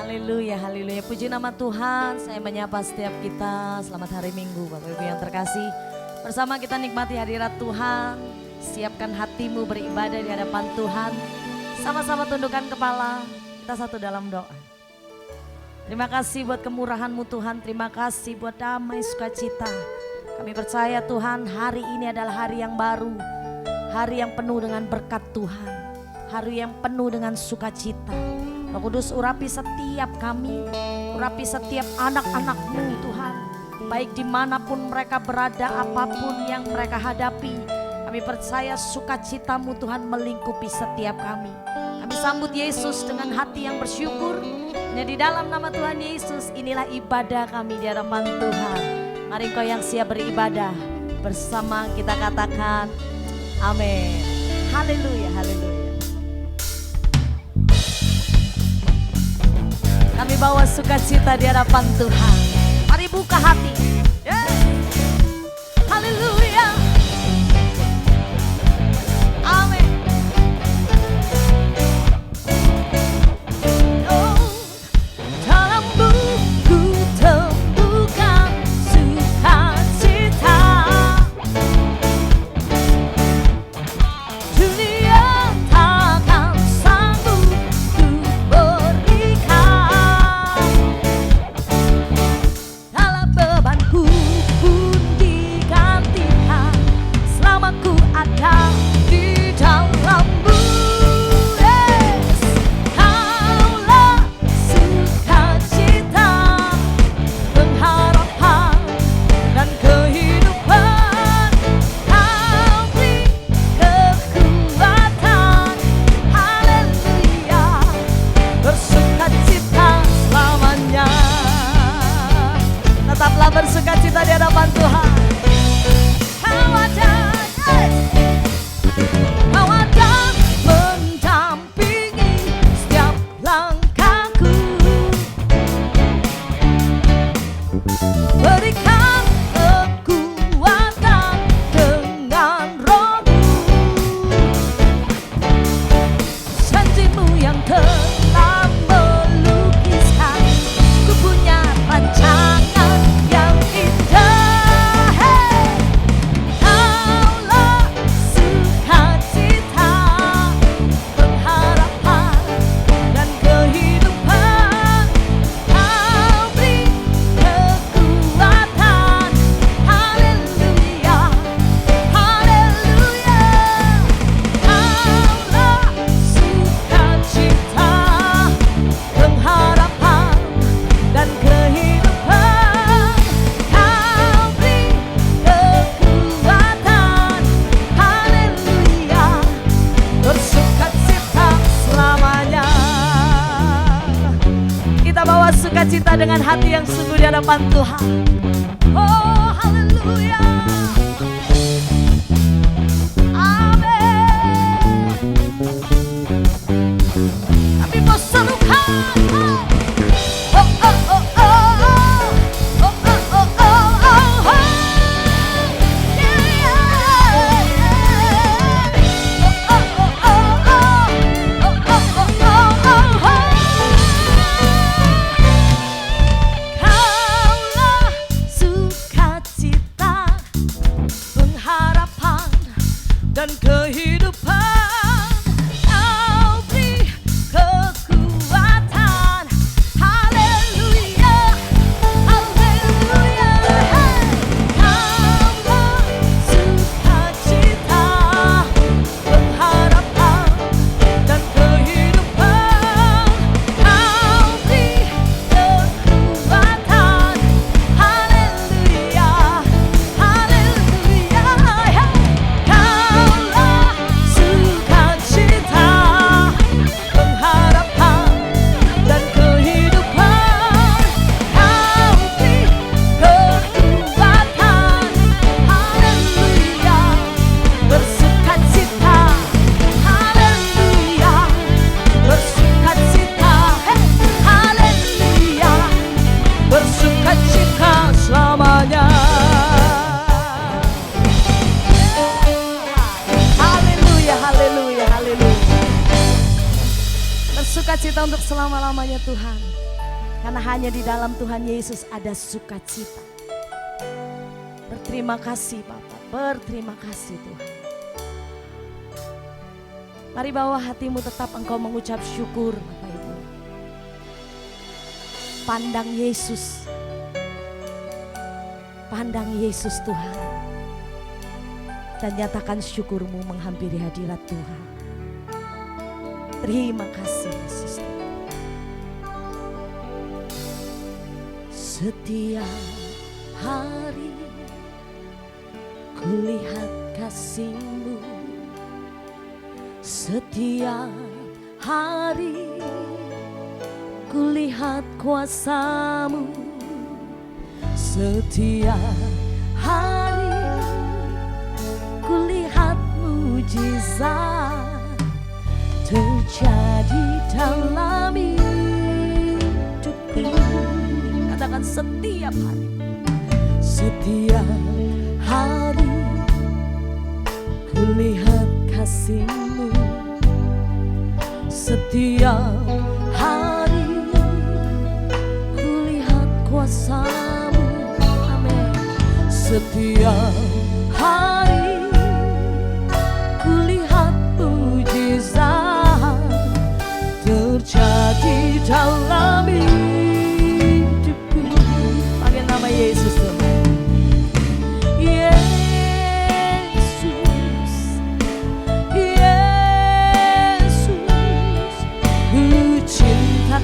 Haleluya, haleluya. Puji nama Tuhan, saya menyapa setiap kita. Selamat hari Minggu Bapak Ibu yang terkasih. Bersama kita nikmati hadirat Tuhan. Siapkan hatimu beribadah di hadapan Tuhan. Sama-sama tundukkan kepala, kita satu dalam doa. Terima kasih buat kemurahan-Mu Tuhan, terima kasih buat damai sukacita. Kami percaya Tuhan, hari ini adalah hari yang baru. Hari yang penuh dengan berkat Tuhan. Hari yang penuh dengan sukacita. Roh Kudus urapi setiap kami, urapi setiap anak-anak-Mu Tuhan. Baik dimanapun mereka berada, apapun yang mereka hadapi. Kami percaya sukacita-Mu Tuhan melingkupi setiap kami. Kami sambut Yesus dengan hati yang bersyukur. Hanya di dalam nama Tuhan Yesus, inilah ibadah kami di hadapan Tuhan. Mari Engkau yang siap beribadah, bersama kita katakan amin. Haleluya, haleluya. Kami bawa sukacita di hadapan Tuhan. Mari buka hati. Haleluya. Amin. Oh, dalam buku temukan sukacita. Dunia takkan sanggup ku berikan. Dalam bebanku pun digantikan, selama ku ada di dalam-Mu. Yes. Kaulah sukacita, pengharapan dan kehidupan. Kau beri kekuatan, haleluya, bersukacita selamanya. Tetaplah bersukacita di hadapan Tuhan. Kau ada, Kau ada mendampingi setiap langkahku. Berikan kekuatan dengan Roh-Mu. Janji-Mu yang telah melukiskan, ku punya rancangan yang indah. Hey. Kaulah sukacita, pengharapan dan kehidupan. Kau beri kekuatan, haleluya, haleluya. Kaulah sukacita, pengharapan dan kehidupan. Kau beri kekuatan, haleluya, bersukacita selamanya. Kita bawa sukacita dengan hati yang sungguh di hadapan Tuhan. Oh, haleluya. Amin. Kami mau serukan. Oh, oh, oh, oh, oh. Oh, oh, oh, oh, oh, oh. Yeah, yeah, yeah. Oh, oh, oh, oh, oh. Oh, oh, oh, oh, oh, oh. Kaulah sukacita, pengharapan dan kehidupan. Kau beri kekuatan, haleluya, haleluya. Kaulah sukacita, pengharapan dan kehidupan. Kau beri kekuatan, haleluya, haleluya. Kaulah sukacita, pengharapan dan kehidupan. Kau beri kekuatan, haleluya, bersukacita, haleluya, bersukacita, haleluya, bersukacita selamanya. Haleluya, haleluya, haleluya. Bersukacita untuk selama-lamanya Tuhan. Karena hanya di dalam Tuhan Yesus ada sukacita. Berterima kasih Bapak, berterima kasih Tuhan. Mari bawa hatimu tetap engkau mengucap syukur Bapak Ibu. Pandang Yesus. Pandang Yesus Tuhan. Dan nyatakan syukurmu menghampiri hadirat Tuhan. Terima kasih Yesus. Setiap hari kulihat kasih-Mu, setiap hari kulihat kuasa-Mu, setiap hari kulihat mujizat terjadi dalam hidupku. Katakan setiap hari. Setiap hari kulihat kasih-Mu, setiap hari kulihat kuasa-Mu. Amin. Setiap hari kulihat mujizat terjadi dalam hidupku. Panggil nama Yesus Tuhan.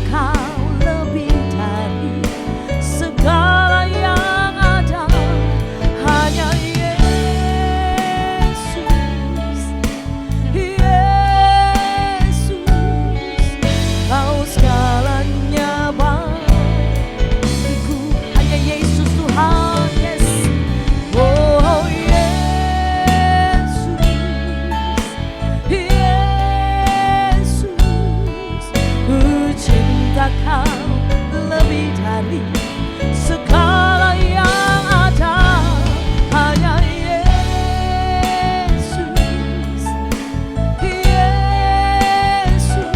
Kau lebih dari segala yang ada. Hanya Yesus, Yesus, Kau segalanya bagiku. Hanya Yesus Tuhan, yes. Oh Yesus, Yesus, cinta Kau lebih dari segala yang ada. Hanya Yesus, Yesus,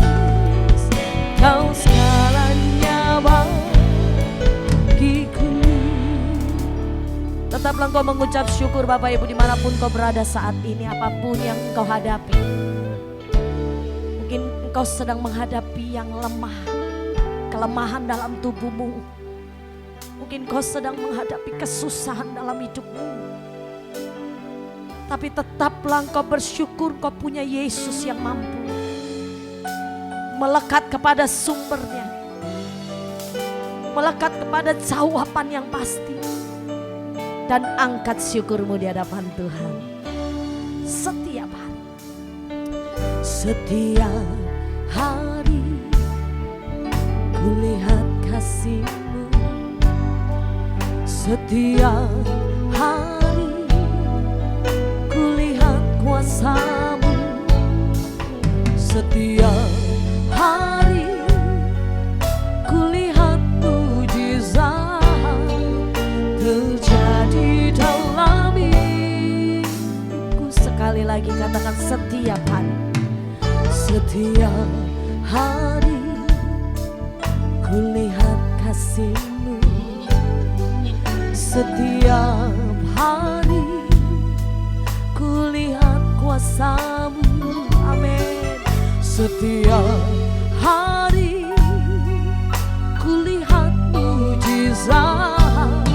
Kau segalanya bagiku. Tetaplah engkau mengucap syukur Bapak Ibu dimanapun kau berada saat ini. Apapun yang engkau hadapi, mungkin engkau sedang menghadapi yang lemah, kelemahan dalam tubuhmu. Mungkin kau sedang menghadapi kesusahan dalam hidupmu. Tapi tetaplah engkau bersyukur kau punya Yesus yang mampu. Melekat kepada sumbernya. Melekat kepada jawaban yang pasti. Dan angkat syukurmu di hadapan Tuhan. Setiap hari. Setiap hari kulihat kasih-Mu, setiap hari kulihat kuasa-Mu, setiap hari kulihat mujizat terjadi dalam hidupku. Sekali lagi katakan setiap hari. Setiap hari kulihat kasih-Mu, setiap hari kulihat kuasa-Mu. Amin. Setiap hari kulihat mujizat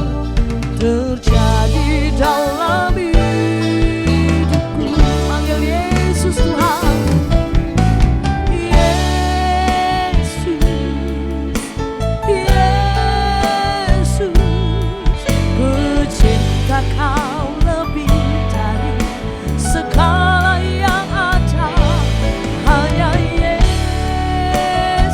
terjadi dalam hidupku. Panggil Yesus Tuhan. Kau lebih dari segala yang ada. Hanya Yesus,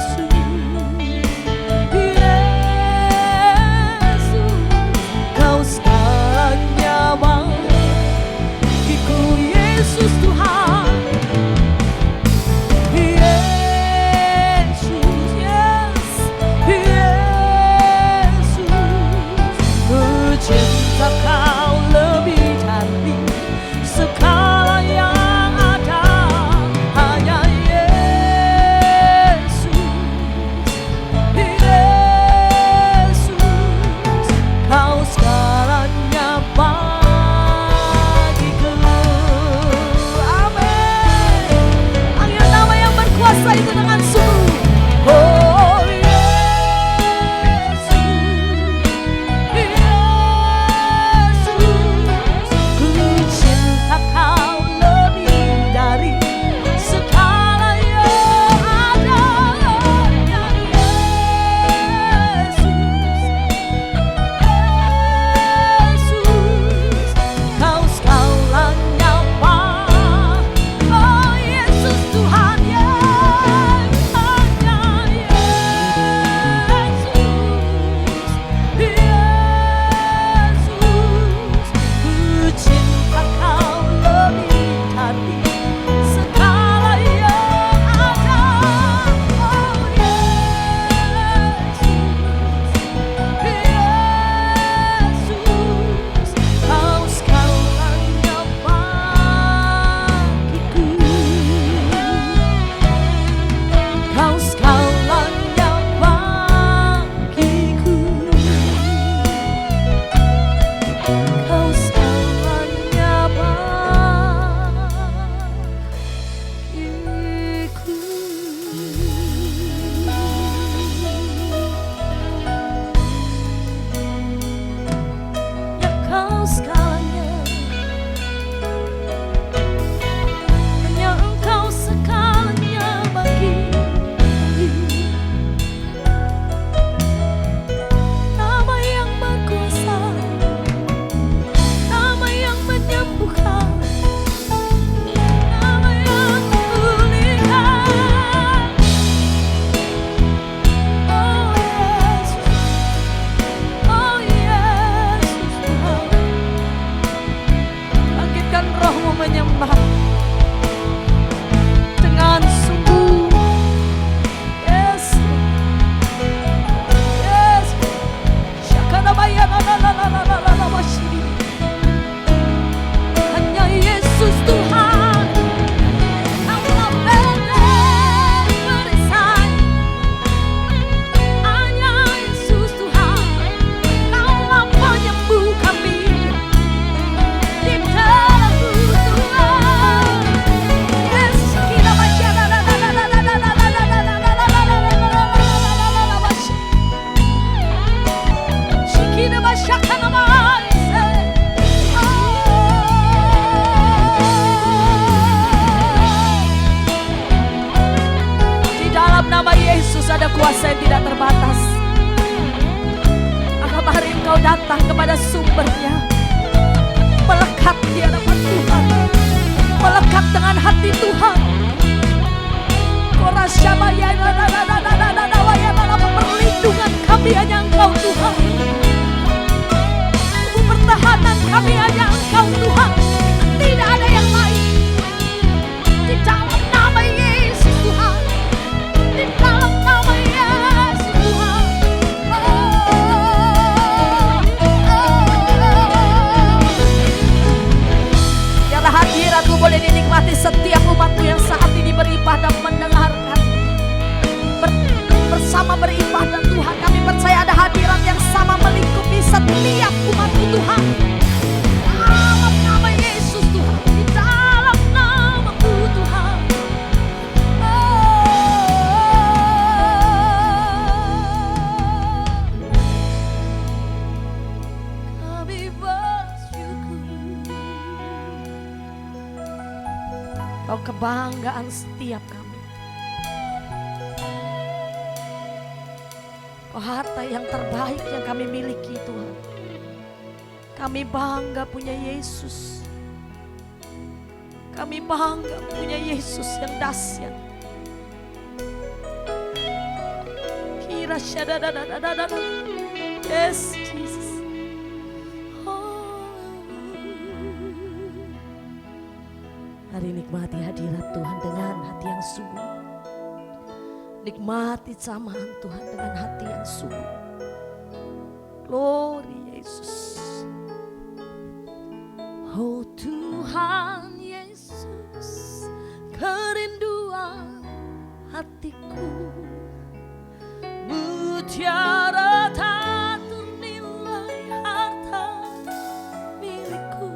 ada kuasa yang tidak terbatas. Akan hari Engkau datang kepada sumbernya, melekat di hadapan Tuhan, melekat dengan hati Tuhan. Perlindungan kami hanya Engkau Tuhan, pertahanan kami hanya Engkau Tuhan, tidak ada yang lain. Di dalam nama Yesus Tuhan, di dalam nama Yesus Tuhan. Biarlah hadirat-Mu boleh dinikmati setiap umat-Mu yang saat ini beribadah mendengarkan, bersama beribadah Tuhan. Kami percaya ada hadirat yang sama melingkupi setiap umat-Mu Tuhan. Dalam nama Yesus Tuhan, di dalam nama-Mu Tuhan. Kami bersyukur, Kau kebanggaan setiap kami. Kau harta yang terbaik yang kami miliki Tuhan. Kami bangga punya Yesus. Kami bangga punya Yesus yang dahsyat. Kira syadadadadadada. Yes, Jesus. Oh. Mari nikmati hadirat Tuhan dengan hati yang sungguh. Nikmati samaan Tuhan dengan hati yang sungguh. Glory Yesus. Oh Tuhan Yesus, kerinduan hatiku, mutiara tak ternilai harta milikku.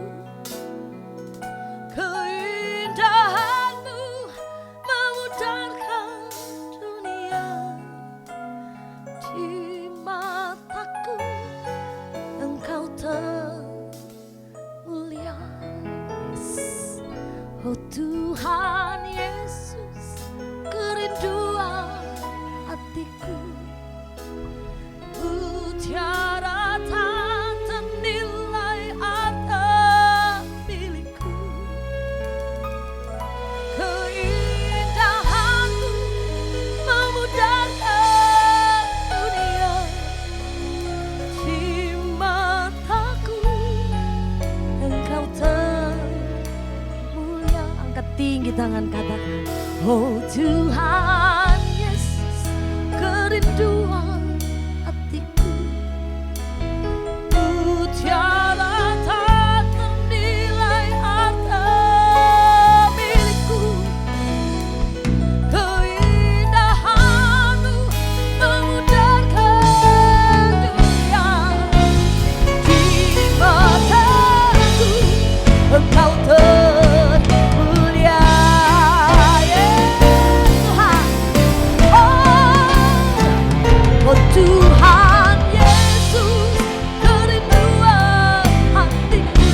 Keindahan-Mu memudarkan dunia, di mataku Engkau termulia. Yes. Oh Tuhan Yesus, kerinduan hatiku, mutiara tak ternilai harta milikku. Keindahan-Mu memudarkan dunia, di mataku Engkau termulia. Angkat tinggi tangan, katakan, oh Tuhan Yesus, kerinduan hatiku, mutiara tak ternilai harta milikku. Keindahan-Mu memudarkan dunia, di mataku Engkau termulia. Yeah, Tuhan. Oh Tuhan Yesus, kerinduan hatiku,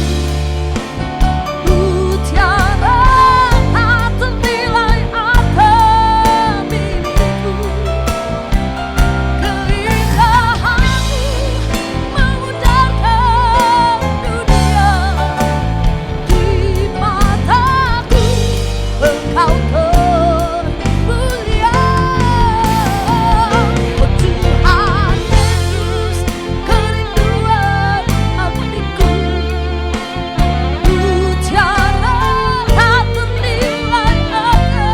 mutiara tak ternilai harta milikku. Keindahan-Mu memudarkan dunia, di mataku Engkau termulia. Oh Tuhan Yesus, kerinduan hatiku, mutiara tak ternilai harta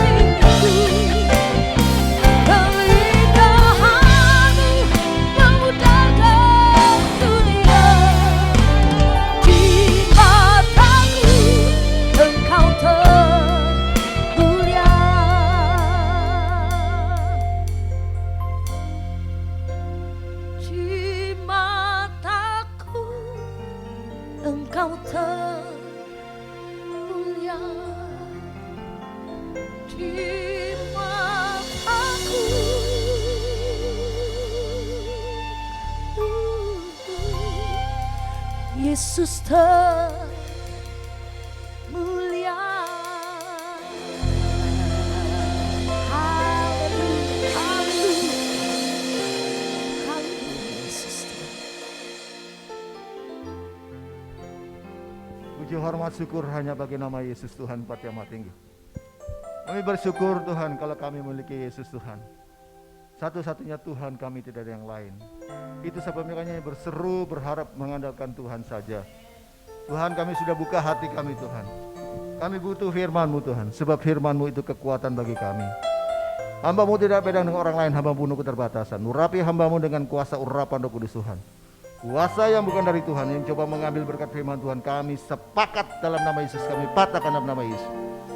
milikku. Keindahan-Mu memudarkan dunia, di mataku Engkau termulia. Di mataku Engkau termulia. Di mataku Yesus termulia. Haleluya. hormat syukur hanya bagi nama Yesus Tuhan Bapa yang Maha Tinggi. Kami bersyukur Tuhan kalau kami memiliki Yesus Tuhan. Satu-satunya Tuhan, kami tidak ada yang lain. Itu sebabnya kami berseru berharap mengandalkan Tuhan saja. Tuhan, kami sudah buka hati kami Tuhan. Kami butuh firman-Mu Tuhan, sebab firman-Mu itu kekuatan bagi kami. Hamba-Mu tidak beda dengan orang lain, hamba-Mu penuh keterbatasan. Urapi hamba-Mu dengan kuasa urapan Roh Kudus Tuhan. Kuasa yang bukan dari Tuhan, yang coba mengambil berkat firman Tuhan, kami sepakat dalam nama Yesus, kami patahkan dalam nama Yesus.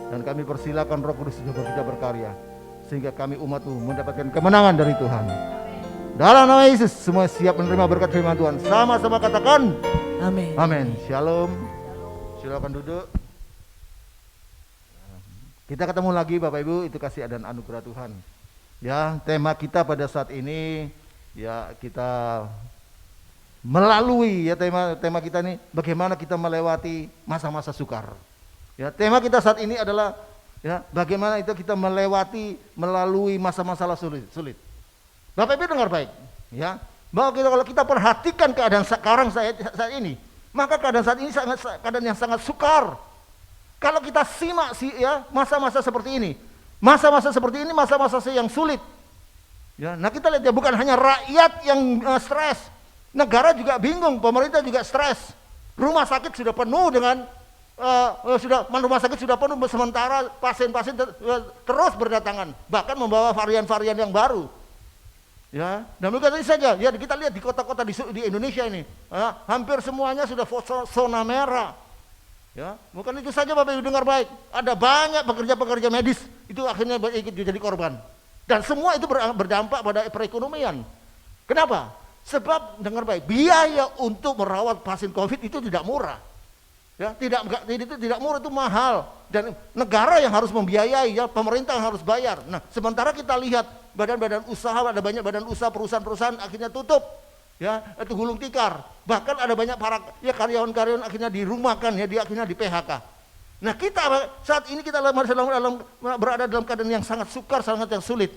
Dan kami persilakan Roh Kudus juga kita berkarya, sehingga kami umat-Mu mendapatkan kemenangan dari Tuhan. Dalam nama Yesus, semua siap menerima berkat firman Tuhan. Sama-sama katakan, Amin. Amin. Shalom. Silakan duduk. Kita ketemu lagi Bapak Ibu, itu kasih dan anugerah Tuhan. Ya, tema kita pada saat ini, ya kita melalui ya tema kita ini, bagaimana kita melewati masa-masa sukar. Ya, tema kita saat ini adalah ya bagaimana itu kita melalui masa-masa sulit. Bapak Ibu dengar baik, ya. Bahwa kalau kita perhatikan keadaan sekarang saat ini, maka keadaan saat ini keadaan yang sangat sukar. Kalau kita simak ya masa-masa seperti ini, masa-masa yang sulit. Ya, nah kita lihat ya, bukan hanya rakyat yang stres, negara juga bingung, pemerintah juga stres. Rumah sakit sudah penuh dengan rumah sakit sudah penuh, sementara pasien-pasien terus berdatangan, bahkan membawa varian-varian yang baru. Ya, dan bukan itu saja. Ya, kita lihat di kota-kota di Indonesia ini, hampir semuanya sudah zona merah. Ya, bukan itu saja Bapak Ibu dengar baik. Ada banyak pekerja-pekerja medis itu akhirnya ikut jadi korban. Dan semua itu berdampak pada perekonomian. Kenapa? Sebab dengar baik, biaya untuk merawat pasien COVID itu tidak murah. Ya, tidak murah, itu mahal, dan negara yang harus membiayai, ya pemerintah yang harus bayar. Nah, sementara kita lihat badan-badan usaha, ada banyak badan usaha, perusahaan-perusahaan akhirnya tutup, ya itu gulung tikar. Bahkan ada banyak para ya karyawan-karyawan akhirnya dirumahkan, ya dia akhirnya di PHK. Nah, kita saat ini kita berada dalam keadaan yang sangat sukar, sangat yang sulit.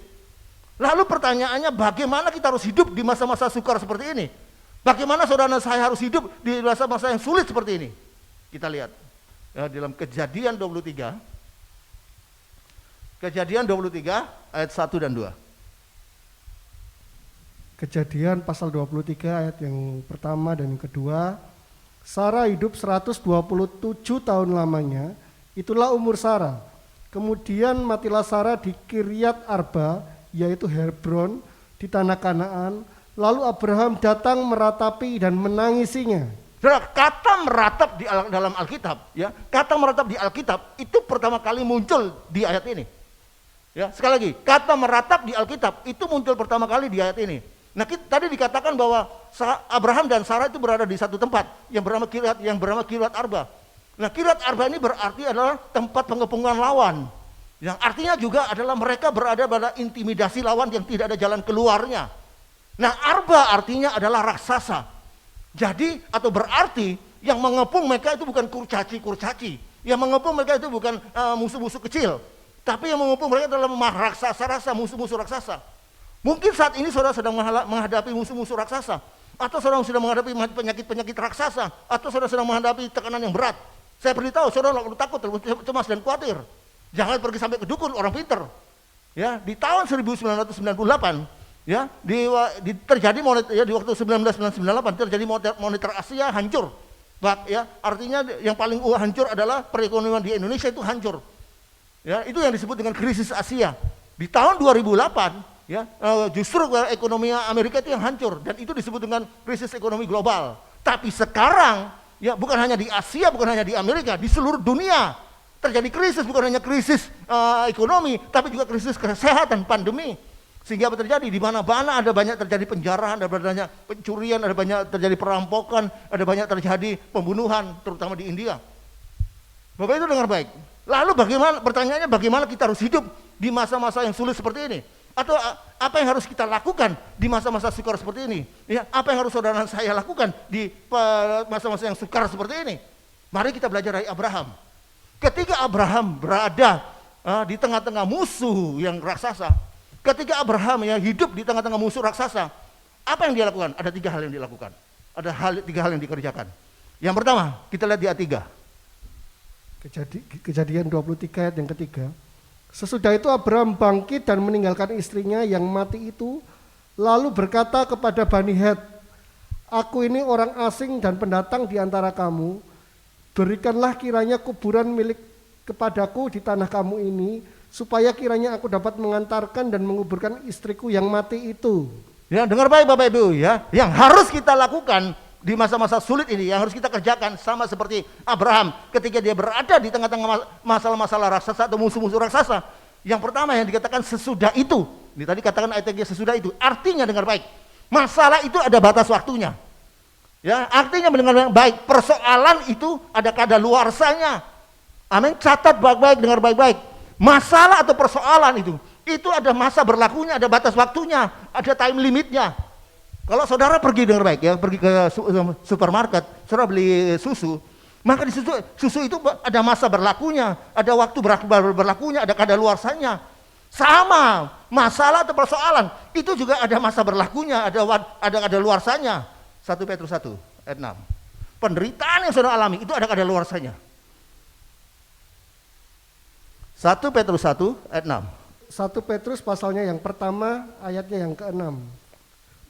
Lalu pertanyaannya, bagaimana kita harus hidup di masa-masa sukar seperti ini? Bagaimana saudara saya harus hidup di masa-masa yang sulit seperti ini? Kita lihat ya, dalam Kejadian 23 ayat 1 dan 2. Kejadian pasal 23 ayat yang pertama dan yang kedua. Sarah hidup 127 tahun lamanya, itulah umur Sarah. Kemudian matilah Sarah di Kiryat Arba, yaitu Hebron, di tanah Kanaan. Lalu Abraham datang meratapi dan menangisinya. Kata meratap dalam Alkitab, ya, kata meratap di Alkitab itu pertama kali muncul di ayat ini. Ya, sekali lagi, kata meratap di Alkitab itu muncul pertama kali di ayat ini. Nah, tadi dikatakan bahwa Abraham dan Sarah itu berada di satu tempat yang bernama Kiryat Arba. Nah, Kiryat Arba ini berarti adalah tempat pengepungan lawan. Yang artinya juga adalah mereka berada pada intimidasi lawan yang tidak ada jalan keluarnya. Nah, Arba artinya adalah raksasa. Jadi atau berarti yang mengepung mereka itu bukan kurcaci. Yang mengepung mereka itu bukan musuh-musuh kecil, tapi yang mengepung mereka adalah raksasa, musuh-musuh raksasa. Mungkin saat ini saudara sedang menghadapi musuh-musuh raksasa, atau saudara sedang menghadapi penyakit-penyakit raksasa, atau saudara sedang menghadapi tekanan yang berat. Saya beritahu saudara, kalau takut, cemas dan khawatir, jangan pergi sampai ke dukun orang pinter. Ya, di tahun 1998 ya, terjadi di waktu 1998 terjadi moneter Asia hancur. Ya, artinya yang paling hancur adalah perekonomian di Indonesia itu hancur. Ya, itu yang disebut dengan krisis Asia. Di tahun 2008 ya, justru ekonomi Amerika itu yang hancur, dan itu disebut dengan krisis ekonomi global. Tapi sekarang ya, bukan hanya di Asia, bukan hanya di Amerika, di seluruh dunia terjadi krisis, bukan hanya krisis ekonomi, tapi juga krisis kesehatan, pandemi. Sehingga apa terjadi? Di mana-mana ada banyak terjadi penjarahan, ada banyak pencurian, ada banyak terjadi perampokan, ada banyak terjadi pembunuhan, terutama di India. Bapak itu dengar baik. Lalu pertanyaannya bagaimana kita harus hidup di masa-masa yang sulit seperti ini? Atau apa yang harus kita lakukan di masa-masa sukar seperti ini? Ya, apa yang harus saudara saya lakukan di masa-masa yang sukar seperti ini? Mari kita belajar dari Abraham. Ketika Abraham berada di tengah-tengah musuh yang raksasa, ketika Abraham ya hidup di tengah-tengah musuh raksasa, apa yang dia lakukan? Ada 3 hal yang dilakukan. Ada 3 hal yang dikerjakan. Yang pertama, kita lihat di ayat 3. Kejadian 23 ayat yang ketiga. Sesudah itu Abraham bangkit dan meninggalkan istrinya yang mati itu, lalu berkata kepada Bani Het, aku ini orang asing dan pendatang di antara kamu, berikanlah kiranya kuburan milik kepadaku di tanah kamu ini, supaya kiranya aku dapat mengantarkan dan menguburkan istriku yang mati itu. Ya, dengar baik Bapak Ibu ya, yang harus kita lakukan di masa-masa sulit ini, yang harus kita kerjakan sama seperti Abraham ketika dia berada di tengah-tengah masalah-masalah raksasa atau musuh-musuh raksasa. Yang pertama yang dikatakan sesudah itu, ini tadi katakan ayatnya sesudah itu, artinya dengar baik, masalah itu ada batas waktunya. Ya, artinya mendengar baik, persoalan itu ada kadaluarsanya. Amin, catat baik-baik, dengar baik-baik. Masalah atau persoalan itu ada masa berlakunya, ada batas waktunya, ada time limitnya. Kalau saudara pergi, dengar baik ya, pergi ke supermarket, saudara beli susu, maka di susu itu ada masa berlakunya, ada waktu berlakunya, ada kadaluarsanya. Sama, masalah atau persoalan itu juga ada masa berlakunya, ada kadaluarsanya. 1 Petrus 1 ayat 6. Penderitaan yang saudara alami itu ada kadaluarsanya. 1 Petrus 1 ayat 6. 1 Petrus pasalnya yang pertama ayatnya yang ke-6.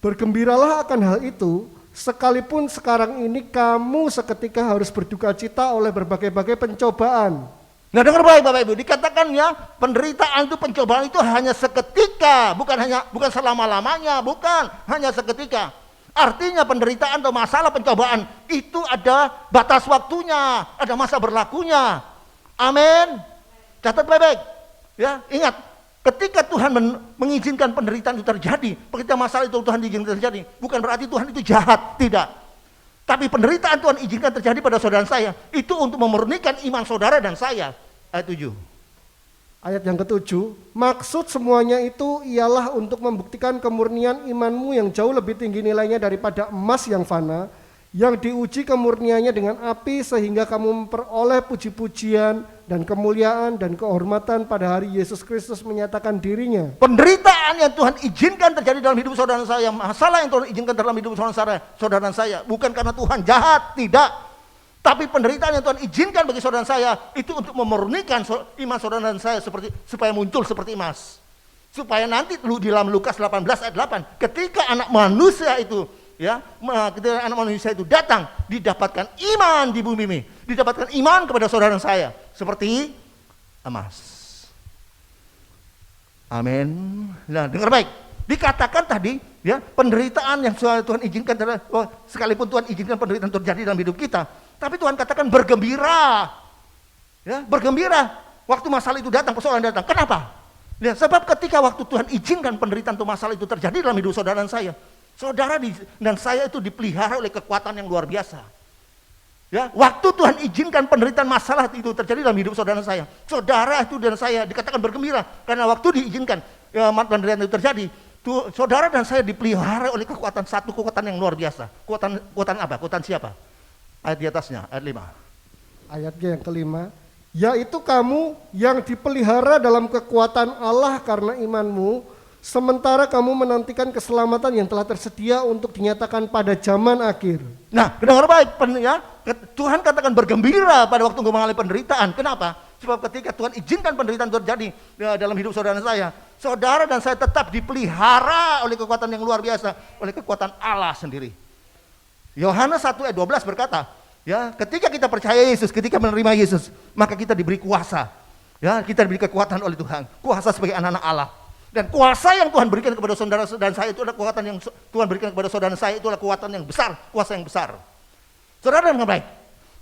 Bergembiralah akan hal itu, sekalipun sekarang ini kamu seketika harus berduka cita oleh berbagai-bagai pencobaan. Nah, dengar baik Bapak Ibu, dikatakan ya, penderitaan itu, pencobaan itu hanya seketika, bukan selama-lamanya, bukan hanya seketika. Artinya penderitaan atau masalah pencobaan itu ada batas waktunya, ada masa berlakunya. Amin. Catat baik-baik. Ya, ingat, ketika Tuhan mengizinkan penderitaan itu terjadi, ketika masalah itu Tuhan izinkan terjadi, bukan berarti Tuhan itu jahat, tidak. Tapi penderitaan Tuhan izinkan terjadi pada saudara saya, itu untuk memurnikan iman saudara dan saya. Ayat 7. Ayat yang ke-7, maksud semuanya itu ialah untuk membuktikan kemurnian imanmu yang jauh lebih tinggi nilainya daripada emas yang fana, yang diuji kemurniannya dengan api sehingga kamu memperoleh puji-pujian dan kemuliaan dan kehormatan pada hari Yesus Kristus menyatakan dirinya. Penderitaan yang Tuhan izinkan terjadi dalam hidup saudara saya, masalah yang Tuhan izinkan dalam hidup saudara saya, bukan karena Tuhan jahat, tidak. Tapi penderitaan yang Tuhan izinkan bagi saudara saya itu untuk memurnikan iman saudara saya supaya muncul seperti emas. Supaya nanti di dalam Lukas 18 ayat 8, ketika anak manusia itu ketika anak manusia itu datang, didapatkan iman di bumi ini, didapatkan iman kepada saudara saya seperti emas. Amin. Nah, dengar baik. Dikatakan tadi ya, penderitaan yang Tuhan izinkan, sekalipun Tuhan izinkan penderitaan terjadi dalam hidup kita, tapi Tuhan katakan bergembira. Ya, bergembira waktu masalah itu datang, persoalan datang. Kenapa? Ya, sebab ketika waktu Tuhan izinkan penderitaan atau masalah itu terjadi dalam hidup saudara dan saya, saudara dan saya itu dipelihara oleh kekuatan yang luar biasa. Ya, waktu Tuhan izinkan penderitaan masalah itu terjadi dalam hidup saudara dan saya, saudara itu dan saya dikatakan bergembira karena waktu diizinkan penderitaan itu terjadi, saudara dan saya dipelihara oleh satu kekuatan yang luar biasa. Kekuatan apa? Kekuatan siapa? Ayat di atasnya, ayat 5. Ayatnya yang kelima, yaitu kamu yang dipelihara dalam kekuatan Allah karena imanmu, sementara kamu menantikan keselamatan yang telah tersedia untuk dinyatakan pada zaman akhir. Nah, dengar baik ya, Tuhan katakan bergembira pada waktu mengalami penderitaan. Kenapa? Sebab ketika Tuhan izinkan penderitaan terjadi dalam hidup saudara dan saya tetap dipelihara oleh kekuatan yang luar biasa, oleh kekuatan Allah sendiri. Yohanes 1 ayat 12 berkata, ya, ketika kita percaya Yesus, ketika menerima Yesus, maka kita diberi kuasa. Ya, kita diberi kekuatan oleh Tuhan, kuasa sebagai anak-anak Allah. Dan kuasa yang Tuhan berikan kepada saudara dan saya itu adalah kekuatan yang Tuhan berikan kepada saudara dan saya itu adalah kekuatan yang besar, kuasa yang besar. Saudara dengan baik,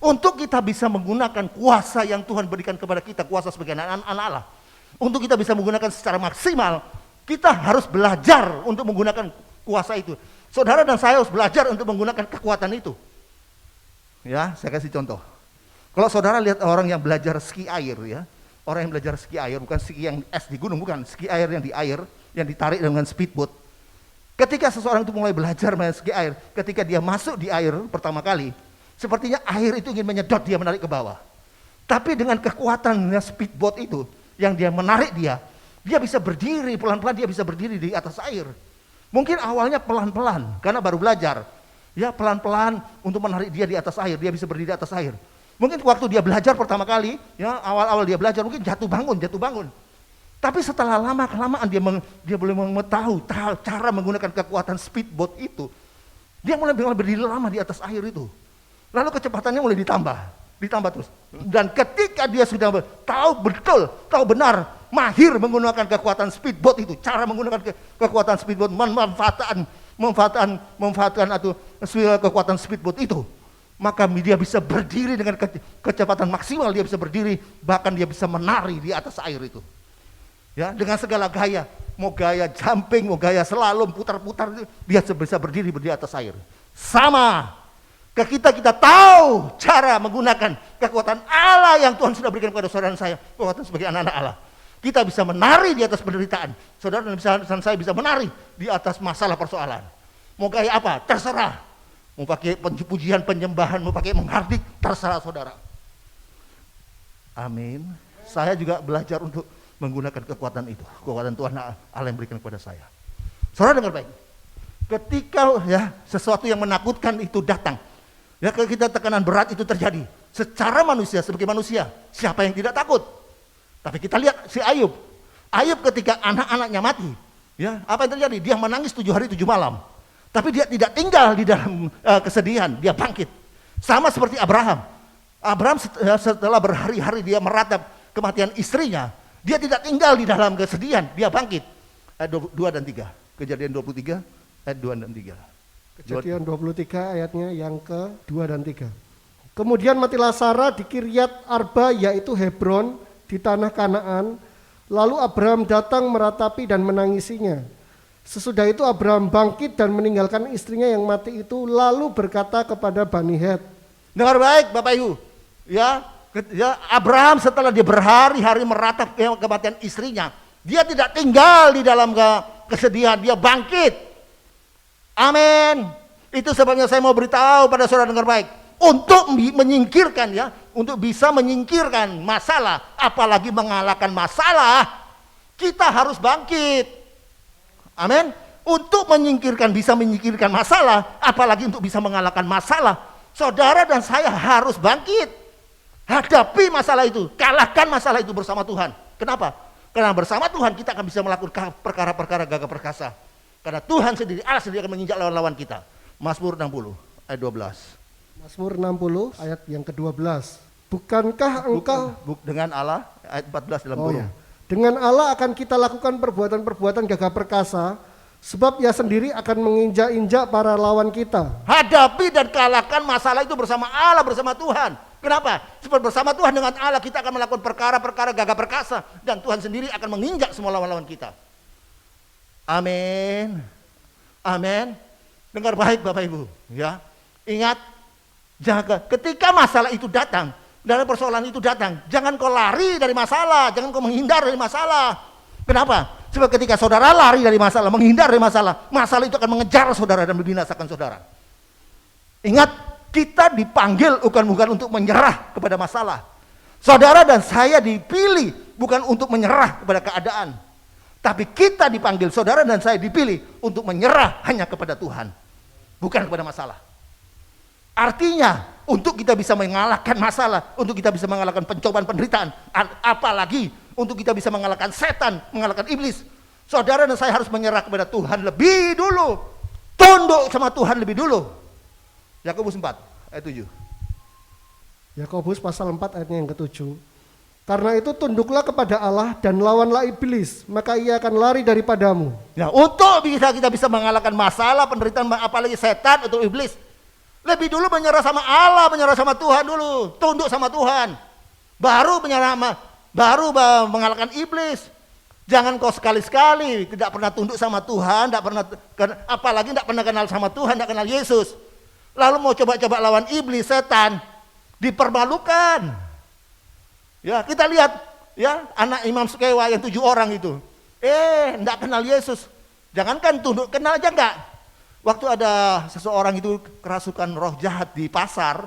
untuk kita bisa menggunakan kuasa yang Tuhan berikan kepada kita, kuasa sebagai anak-anak Allah, untuk kita bisa menggunakan secara maksimal, kita harus belajar untuk menggunakan kuasa itu. Saudara dan saya harus belajar untuk menggunakan kekuatan itu. Ya, saya kasih contoh. Kalau saudara lihat orang yang belajar ski air ya, orang yang belajar ski air, bukan ski yang es di gunung, bukan, ski air, yang ditarik dengan speedboat. Ketika seseorang itu mulai belajar main ski air, ketika dia masuk di air pertama kali, sepertinya air itu ingin menyedot dia, menarik ke bawah. Tapi dengan kekuatannya speedboat itu, yang dia menarik dia bisa berdiri, pelan-pelan dia bisa berdiri di atas air. Mungkin awalnya pelan-pelan, karena baru belajar. Ya, pelan-pelan untuk menarik dia di atas air, dia bisa berdiri di atas air. Mungkin waktu dia belajar pertama kali, ya awal-awal dia belajar mungkin jatuh bangun. Tapi setelah lama-kelamaan dia boleh mengetahui cara menggunakan kekuatan speedboat itu. Dia mulai berdiri lama di atas air itu. Lalu kecepatannya mulai ditambah terus. Dan ketika dia sudah tahu benar, mahir menggunakan kekuatan speedboat itu, cara menggunakan kekuatan speedboat, memanfaatkan atau kekuatan speedboat itu, maka dia bisa berdiri dengan kecepatan maksimal, dia bisa berdiri, bahkan dia bisa menari di atas air itu. Ya, dengan segala gaya, mau gaya jumping, mau gaya slalom, putar-putar, dia bisa berdiri di atas air. Sama, kita tahu cara menggunakan kekuatan Allah yang Tuhan sudah berikan kepada saudara dan saya, kekuatan sebagai anak-anak Allah. Kita bisa menari di atas penderitaan, saudara dan saya bisa menari di atas masalah persoalan. Mau gaya apa? Terserah. Mau pakai pujian penyembahan, mau pakai menghardik, terserah saudara. Amin. Saya juga belajar untuk menggunakan kekuatan itu, kekuatan Tuhan Allah yang berikan kepada saya. Saudara dengar baik, ketika ya sesuatu yang menakutkan itu datang, ya kita tekanan berat itu terjadi, secara manusia, sebagai manusia, siapa yang tidak takut? Tapi kita lihat si Ayub ketika anak-anaknya mati, ya apa yang terjadi? Dia menangis 7 hari 7 malam, tapi dia tidak tinggal di dalam kesedihan, dia bangkit. Sama seperti Abraham setelah berhari-hari dia meratap kematian istrinya, dia tidak tinggal di dalam kesedihan, dia bangkit. Ayat 2 dan 3. Kejadian 23 ayat 2 dan 3. Kejadian 23 ayatnya yang ke-2 dan 3. Kemudian matilah Sarah di Kiryat Arba, yaitu Hebron, di tanah Kanaan. Lalu Abraham datang meratapi dan menangisinya. Sesudah itu Abraham bangkit dan meninggalkan istrinya yang mati itu, lalu berkata kepada Bani Het. Dengar baik Bapak Ibu, ya Abraham setelah dia berhari-hari meratap kematian istrinya, dia tidak tinggal di dalam kesedihan, dia bangkit. Amin. Itu sebabnya saya mau beritahu pada saudara dengar baik, untuk menyingkirkan ya, untuk bisa menyingkirkan masalah, apalagi mengalahkan masalah, kita harus bangkit. Amin. Untuk bisa menyingkirkan masalah, apalagi untuk bisa mengalahkan masalah, saudara dan saya harus bangkit. Hadapi masalah itu, kalahkan masalah itu bersama Tuhan. Kenapa? Karena bersama Tuhan kita akan bisa melakukan perkara-perkara gagah perkasa. Karena Tuhan sendiri, Allah sendiri akan menginjak lawan-lawan kita. Mazmur 60 ayat 12. Mazmur 60 ayat yang ke-12. Bukankah engkau dengan Allah ayat 14 dalam kurung. Dengan Allah akan kita lakukan perbuatan-perbuatan gagah perkasa, sebab Ia sendiri akan menginjak-injak para lawan kita. Hadapi dan kalahkan masalah itu bersama Allah, bersama Tuhan. Kenapa? Sebab bersama Tuhan dengan Allah kita akan melakukan perkara-perkara gagah perkasa, dan Tuhan sendiri akan menginjak semua lawan-lawan kita. Amin. Amin. Dengar baik Bapak Ibu, ya. Ingat, jaga ketika masalah itu datang, dalam persoalan itu datang, jangan kau lari dari masalah, jangan kau menghindar dari masalah. Kenapa? Sebab ketika saudara lari dari masalah, menghindar dari masalah, masalah itu akan mengejar saudara dan membinasakan saudara. Ingat, kita dipanggil bukan untuk menyerah kepada masalah. Saudara dan saya dipilih bukan untuk menyerah kepada keadaan, tapi kita dipanggil, saudara dan saya dipilih untuk menyerah hanya kepada Tuhan, bukan kepada masalah. Artinya untuk kita bisa mengalahkan masalah, untuk kita bisa mengalahkan pencobaan penderitaan, apalagi untuk kita bisa mengalahkan setan, mengalahkan iblis, saudara dan saya harus menyerah kepada Tuhan lebih dulu, tunduk sama Tuhan lebih dulu. Yakobus 4 ayat 7. Yakobus pasal 4 ayatnya yang ke-7. Karena itu tunduklah kepada Allah dan lawanlah iblis, maka ia akan lari daripadamu. Nah, untuk kita bisa mengalahkan masalah, penderitaan, apalagi setan atau iblis, lebih dulu menyerah sama Allah, menyerah sama Tuhan dulu, tunduk sama Tuhan. Baru mengalahkan iblis. Jangan kau sekali-sekali tidak pernah tunduk sama Tuhan, apalagi tidak pernah kenal sama Tuhan, tidak kenal Yesus. Lalu mau coba-coba lawan iblis, setan, dipermalukan. Ya, kita lihat ya anak Imam Sukewa yang 7 orang itu. Enggak kenal Yesus. Jangankan tunduk, kenal aja enggak. Waktu ada seseorang itu kerasukan roh jahat di pasar,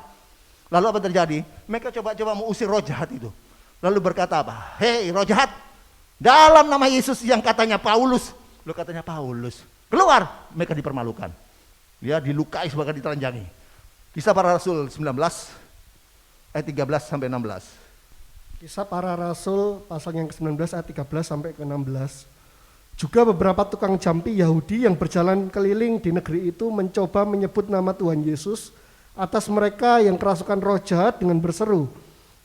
lalu apa terjadi? Mereka coba-coba mau usir roh jahat itu. Lalu berkata apa? Hei roh jahat, dalam nama Yesus yang katanya Paulus, keluar. Mereka dipermalukan. Dia dilukai, bahkan ditelanjangi. Kisah Para Rasul 19 ayat 13 sampai 16. Kisah Para Rasul pasal yang ke-19 ayat 13 sampai ke-16. Juga beberapa tukang jampi Yahudi yang berjalan keliling di negeri itu mencoba menyebut nama Tuhan Yesus atas mereka yang kerasukan roh jahat dengan berseru.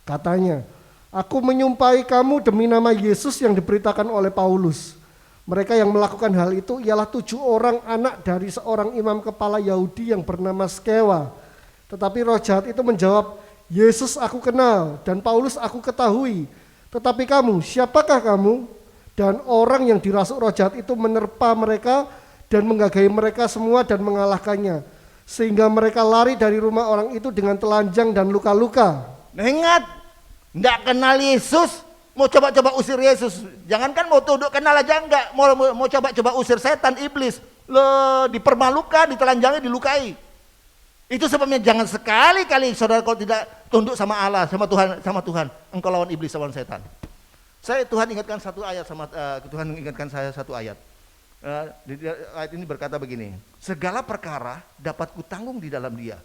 Katanya, "Aku menyumpahi kamu demi nama Yesus yang diberitakan oleh Paulus." Mereka yang melakukan hal itu ialah 7 orang anak dari seorang imam kepala Yahudi yang bernama Skewa. Tetapi roh jahat itu menjawab, "Yesus aku kenal dan Paulus aku ketahui. Tetapi kamu, siapakah kamu?" Dan orang yang dirasuk roh jahat itu menerpa mereka dan menggagahi mereka semua dan mengalahkannya. Sehingga mereka lari dari rumah orang itu dengan telanjang dan luka-luka. Nah, ingat, enggak kenal Yesus, mau coba-coba usir Yesus. Jangankan mau tunduk kenal aja enggak, mau coba-coba usir setan, iblis. Dipermalukan, ditelanjangi, dilukai. Itu sebabnya jangan sekali-kali saudara kalau tidak tunduk sama Allah, sama Tuhan, engkau lawan iblis, lawan setan. Tuhan ingatkan saya satu ayat. Ayat ini berkata begini, segala perkara dapat kutanggung di dalam Dia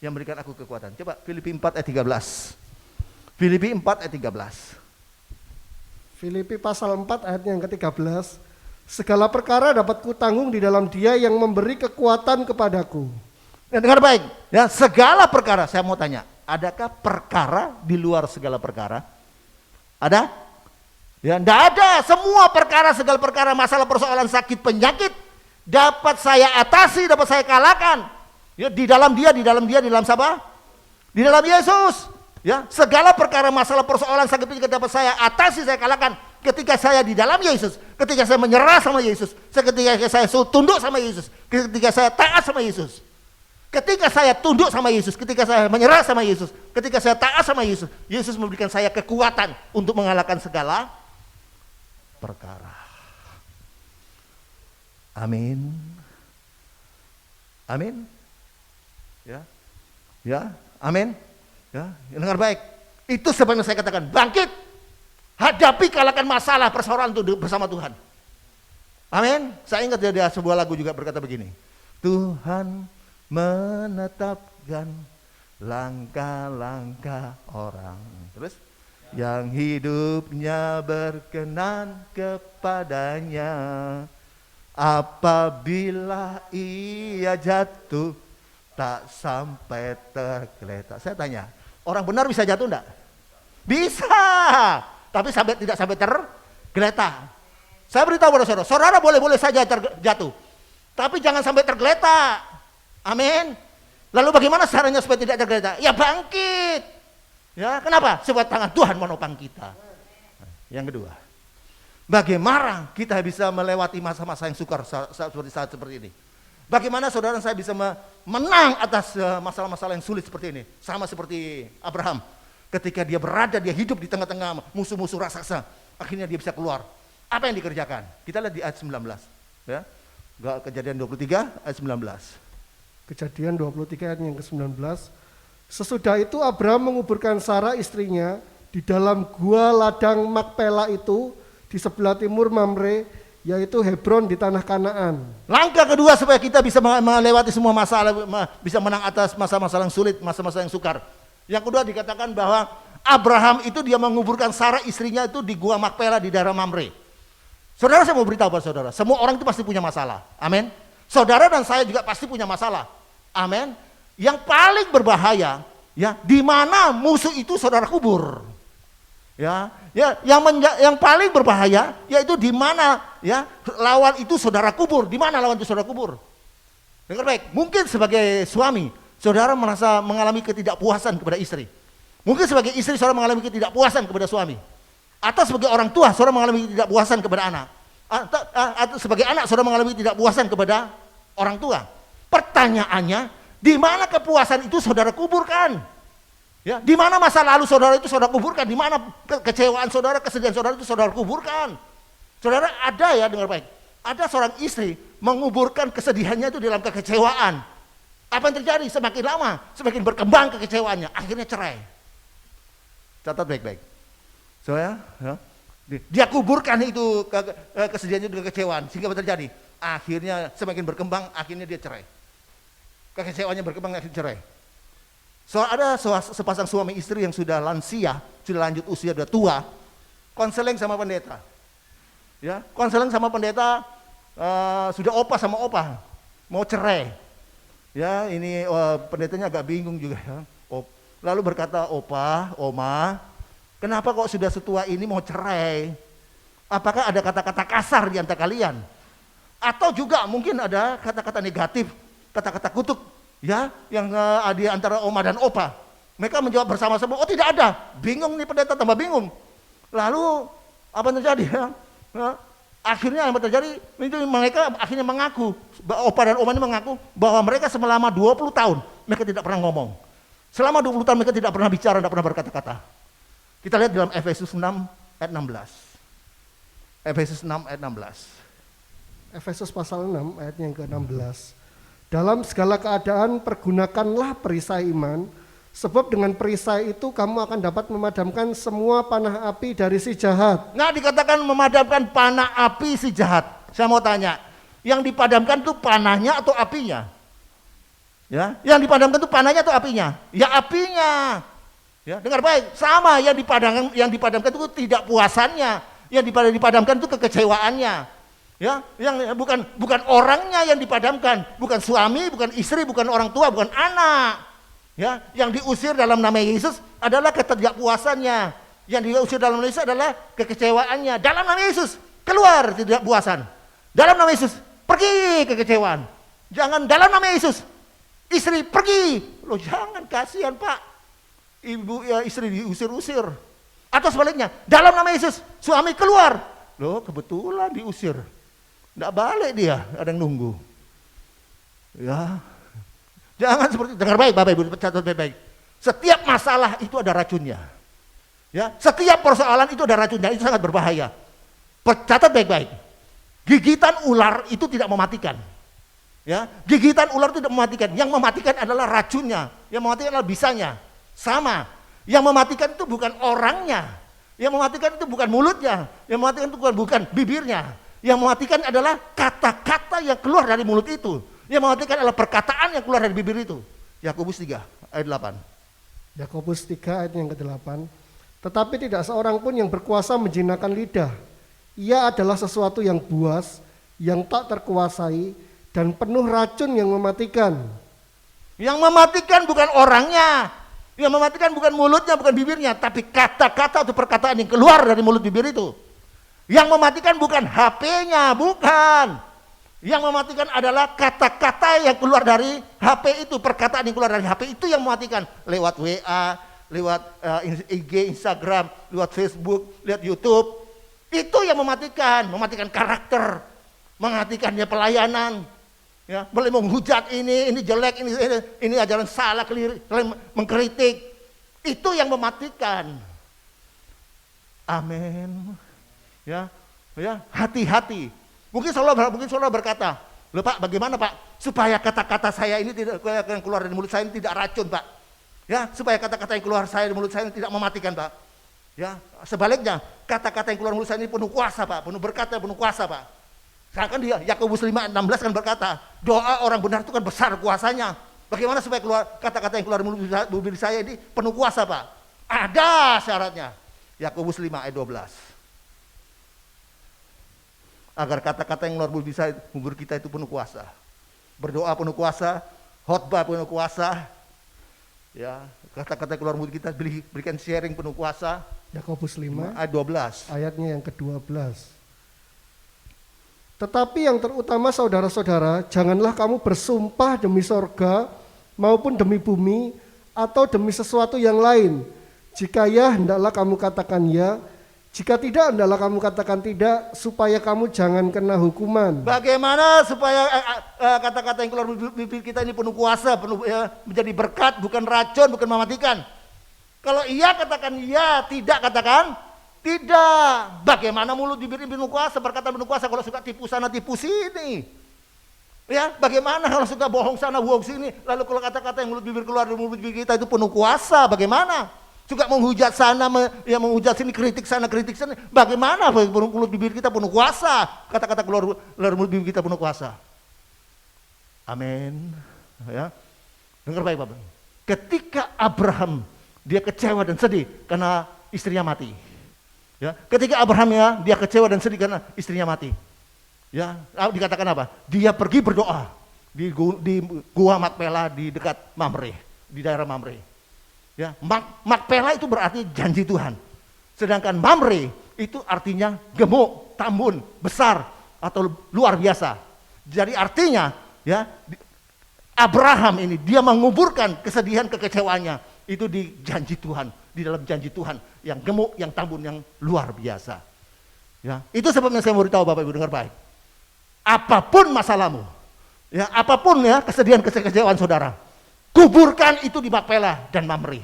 yang memberikan aku kekuatan. Coba Filipi 4 ayat 13. Filipi 4 ayat 13. Filipi pasal 4 ayat yang ke-13. Segala perkara dapat kutanggung di dalam Dia yang memberi kekuatan kepadaku. Nah, dengar baik, ya, segala perkara. Saya mau tanya, adakah perkara di luar segala perkara? Ada? Ya, enggak ada. Semua perkara, segala perkara, masalah, persoalan, sakit, penyakit dapat saya atasi, dapat saya kalahkan. Ya, di dalam Dia, di dalam siapa? Di dalam Yesus. Ya, segala perkara, masalah, persoalan, sakit, penyakit dapat saya atasi, saya kalahkan ketika saya di dalam Yesus, ketika saya menyerah sama Yesus, ketika saya tunduk sama Yesus, ketika saya taat sama Yesus. Ketika saya tunduk sama Yesus, ketika saya menyerah sama Yesus, ketika saya taat sama Yesus, Yesus memberikan saya kekuatan untuk mengalahkan segala perkara. Amin. Amin. Ya. Ya, amin. Ya, dengar baik. Itu sebabnya saya katakan bangkit. Hadapi, kalahkan masalah, persoalan itu bersama Tuhan. Amin. Saya ingat dia sebuah lagu juga berkata begini. Tuhan menetapkan langkah-langkah orang. Terus yang hidupnya berkenan kepadanya, apabila ia jatuh tak sampai tergeletak. Saya tanya, orang benar bisa jatuh enggak? Bisa, tapi tidak sampai tergeletak. Saya beritahu pada saudara, saudara boleh saja jatuh, tapi jangan sampai tergeletak. Amin. Lalu bagaimana caranya supaya tidak tergeletak? Ya bangkit. Ya, kenapa? Sebab tangan Tuhan menopang kita. Yang kedua, bagaimana kita bisa melewati masa-masa yang sukar seperti saat seperti ini? Bagaimana saudara saya bisa menang atas masalah-masalah yang sulit seperti ini? Sama seperti Abraham. Ketika dia hidup di tengah-tengah musuh-musuh raksasa, akhirnya dia bisa keluar. Apa yang dikerjakan? Kita lihat di ayat 19. Ya. Kejadian 23 ayat 19. Kejadian 23 ayat yang ke-19. Sesudah itu Abraham menguburkan Sarah istrinya di dalam gua ladang Makpela itu di sebelah timur Mamre, yaitu Hebron di tanah Kanaan. Langkah kedua supaya kita bisa melewati semua masalah, bisa menang atas masa-masa yang sulit, masa-masa yang sukar. Yang kedua dikatakan bahwa Abraham itu dia menguburkan Sarah istrinya itu di gua Makpela di daerah Mamre. Saudara, saya mau beritahu pada saudara, semua orang itu pasti punya masalah. Amin. Saudara dan saya juga pasti punya masalah. Amin. Yang paling berbahaya, ya, di mana musuh itu saudara kubur. Ya, yang paling berbahaya yaitu di mana ya lawan itu saudara kubur. Di mana lawan itu saudara kubur? Dengar baik, mungkin sebagai suami, saudara merasa mengalami ketidakpuasan kepada istri. Mungkin sebagai istri saudara mengalami ketidakpuasan kepada suami. Atau sebagai orang tua saudara mengalami ketidakpuasan kepada anak. Atau sebagai anak saudara mengalami ketidakpuasan kepada orang tua. Pertanyaannya, di mana kepuasan itu saudara kuburkan? Ya, di mana masa lalu saudara itu saudara kuburkan? Di mana kekecewaan saudara, kesedihan saudara itu saudara kuburkan? Saudara, ada ya, dengar baik. Ada seorang istri menguburkan kesedihannya itu dalam kekecewaan. Apa yang terjadi? Semakin lama, semakin berkembang kekecewaannya, akhirnya cerai. Catat baik-baik. Ya, dia kuburkan itu kesedihannya dan kekecewaan, sehingga apa terjadi? Akhirnya semakin berkembang, akhirnya dia cerai. Kekecewaannya berkembang, akhirnya cerai. Sepasang suami istri yang sudah lansia, sudah lanjut usia, sudah tua, konseling sama pendeta. Ya, konseling sama pendeta, sudah opa sama opa, mau cerai. Ya, ini pendetanya agak bingung juga ya. Lalu berkata, opa, oma, kenapa kok sudah setua ini mau cerai? Apakah ada kata-kata kasar di antara kalian? Atau juga mungkin ada kata-kata negatif, kata-kata kutuk, ya, yang di antara oma dan opa. Mereka menjawab bersama-sama, oh tidak ada. Bingung nih pendeta, tambah bingung. Lalu apa yang terjadi? Akhirnya yang terjadi, itu mereka akhirnya mengaku, opa dan oma ini mengaku bahwa mereka selama 20 tahun mereka tidak pernah ngomong. Selama 20 tahun mereka tidak pernah bicara, tidak pernah berkata-kata. Kita lihat dalam Efesus 6 ayat 16. Efesus 6 ayat 16. Efesus pasal 6 ayat yang ke-16. Dalam segala keadaan pergunakanlah perisai iman, sebab dengan perisai itu kamu akan dapat memadamkan semua panah api dari si jahat. Nah, dikatakan memadamkan panah api si jahat. Saya mau tanya, yang dipadamkan itu panahnya atau apinya? Ya, yang dipadamkan itu panahnya atau apinya? Ya, apinya. Ya, dengar baik, sama yang dipadamkan itu tidak puasannya, yang dipadamkan itu kekecewaannya. Ya, yang bukan orangnya yang dipadamkan, bukan suami, bukan istri, bukan orang tua, bukan anak. Ya, yang diusir dalam nama Yesus adalah ketidakpuasannya. Yang diusir dalam nama Yesus adalah kekecewaannya. Dalam nama Yesus keluar ketidakpuasan. Dalam nama Yesus pergi kekecewaan. Jangan dalam nama Yesus istri pergi. Loh, jangan, kasihan Pak. Ibu ya istri diusir-usir. Atau sebaliknya, dalam nama Yesus suami keluar. Loh, kebetulan diusir. Nggak balik dia, ada yang nunggu. Ya, jangan seperti, dengar baik Bapak Ibu, catat baik-baik. Setiap masalah itu ada racunnya. Ya, setiap persoalan itu ada racunnya, itu sangat berbahaya. Catat baik-baik. Gigitan ular itu tidak mematikan. Ya, gigitan ular itu tidak mematikan. Yang mematikan adalah racunnya, yang mematikan adalah bisanya. Sama, yang mematikan itu bukan orangnya, yang mematikan itu bukan mulutnya, yang mematikan itu bukan bibirnya. Yang mematikan adalah kata-kata yang keluar dari mulut itu. Yang mematikan adalah perkataan yang keluar dari bibir itu. Yakobus 3 ayat 8. Yakobus 3 ayat yang ke-8. Tetapi tidak seorang pun yang berkuasa menjinakkan lidah. Ia adalah sesuatu yang buas, yang tak terkuasai, dan penuh racun yang mematikan. Yang mematikan bukan orangnya, yang mematikan bukan mulutnya, bukan bibirnya, tapi kata-kata atau perkataan yang keluar dari mulut bibir itu. Yang mematikan bukan HP-nya, bukan. Yang mematikan adalah kata-kata yang keluar dari HP itu, perkataan yang keluar dari HP itu yang mematikan. Lewat WA, lewat IG, Instagram, lewat Facebook, lewat YouTube. Itu yang mematikan karakter, mematikannya pelayanan. Ya, boleh menghujat ini jelek, ini ajaran salah, keliru, mengkritik. Itu yang mematikan. Amin. Ya, hati-hati. Mungkin saudara berkata, loh Pak, bagaimana Pak supaya kata-kata saya ini tidak yang keluar dari mulut saya ini tidak racun Pak? Ya, supaya kata-kata yang keluar dari mulut saya ini tidak mematikan Pak. Ya, sebaliknya kata-kata yang keluar dari mulut saya ini penuh kuasa Pak, penuh berkat, penuh kuasa Pak. Sedangkan dia Yakobus 5:16 kan berkata, doa orang benar itu kan besar kuasanya. Bagaimana supaya keluar kata-kata yang keluar dari mulut bibir saya ini penuh kuasa Pak? Ada syaratnya. Yakobus 5 ayat 12. Agar kata-kata yang keluar bibir kita itu penuh kuasa. Berdoa penuh kuasa, khotbah penuh kuasa. Ya, kata-kata yang keluar bibir kita berikan sharing penuh kuasa. Yakobus 5 ayat 12. Ayatnya yang ke-12. Tetapi yang terutama saudara-saudara, janganlah kamu bersumpah demi sorga maupun demi bumi atau demi sesuatu yang lain. Jika ya, hendaklah kamu katakan ya. Jika tidak, hendaklah kamu katakan tidak, supaya kamu jangan kena hukuman. Bagaimana supaya kata-kata yang keluar bibir kita ini penuh kuasa, menjadi berkat, bukan racun, bukan mematikan. Kalau iya katakan iya, tidak katakan tidak. Bagaimana mulut bibir ini penuh kuasa, perkataan penuh kuasa, kalau suka tipu sana tipu sini. Ya, bagaimana kalau suka bohong sana bohong sini, lalu kalau kata-kata yang mulut bibir keluar dari mulut bibir kita itu penuh kuasa, bagaimana? Juga menghujat sana, menghujat sini, kritik sana, bagaimana mulut bibir kita penuh kuasa, kata-kata keluar dari mulut bibir kita penuh kuasa. Amin. Ya, dengar baik Bapak. ketika Abraham dia kecewa dan sedih karena istrinya mati. Ya, ketika Abraham ya dia kecewa dan sedih karena istrinya mati. Ya, dikatakan apa? Dia pergi berdoa di gua Makpela di dekat Mamre, di daerah Mamre. Ya, Makpela itu berarti janji Tuhan. Sedangkan Mamre itu artinya gemuk, tambun, besar atau luar biasa. Jadi artinya ya Abraham ini dia menguburkan kesedihan kekecewaannya itu di janji Tuhan, di dalam janji Tuhan yang gemuk, yang tambun, yang luar biasa. Ya, itu sebabnya saya mau beritahu Bapak Ibu dengar baik. Apapun masalahmu, ya apapun ya kesedihan kekecewaan saudara, kuburkan itu di Makpela dan Mamre.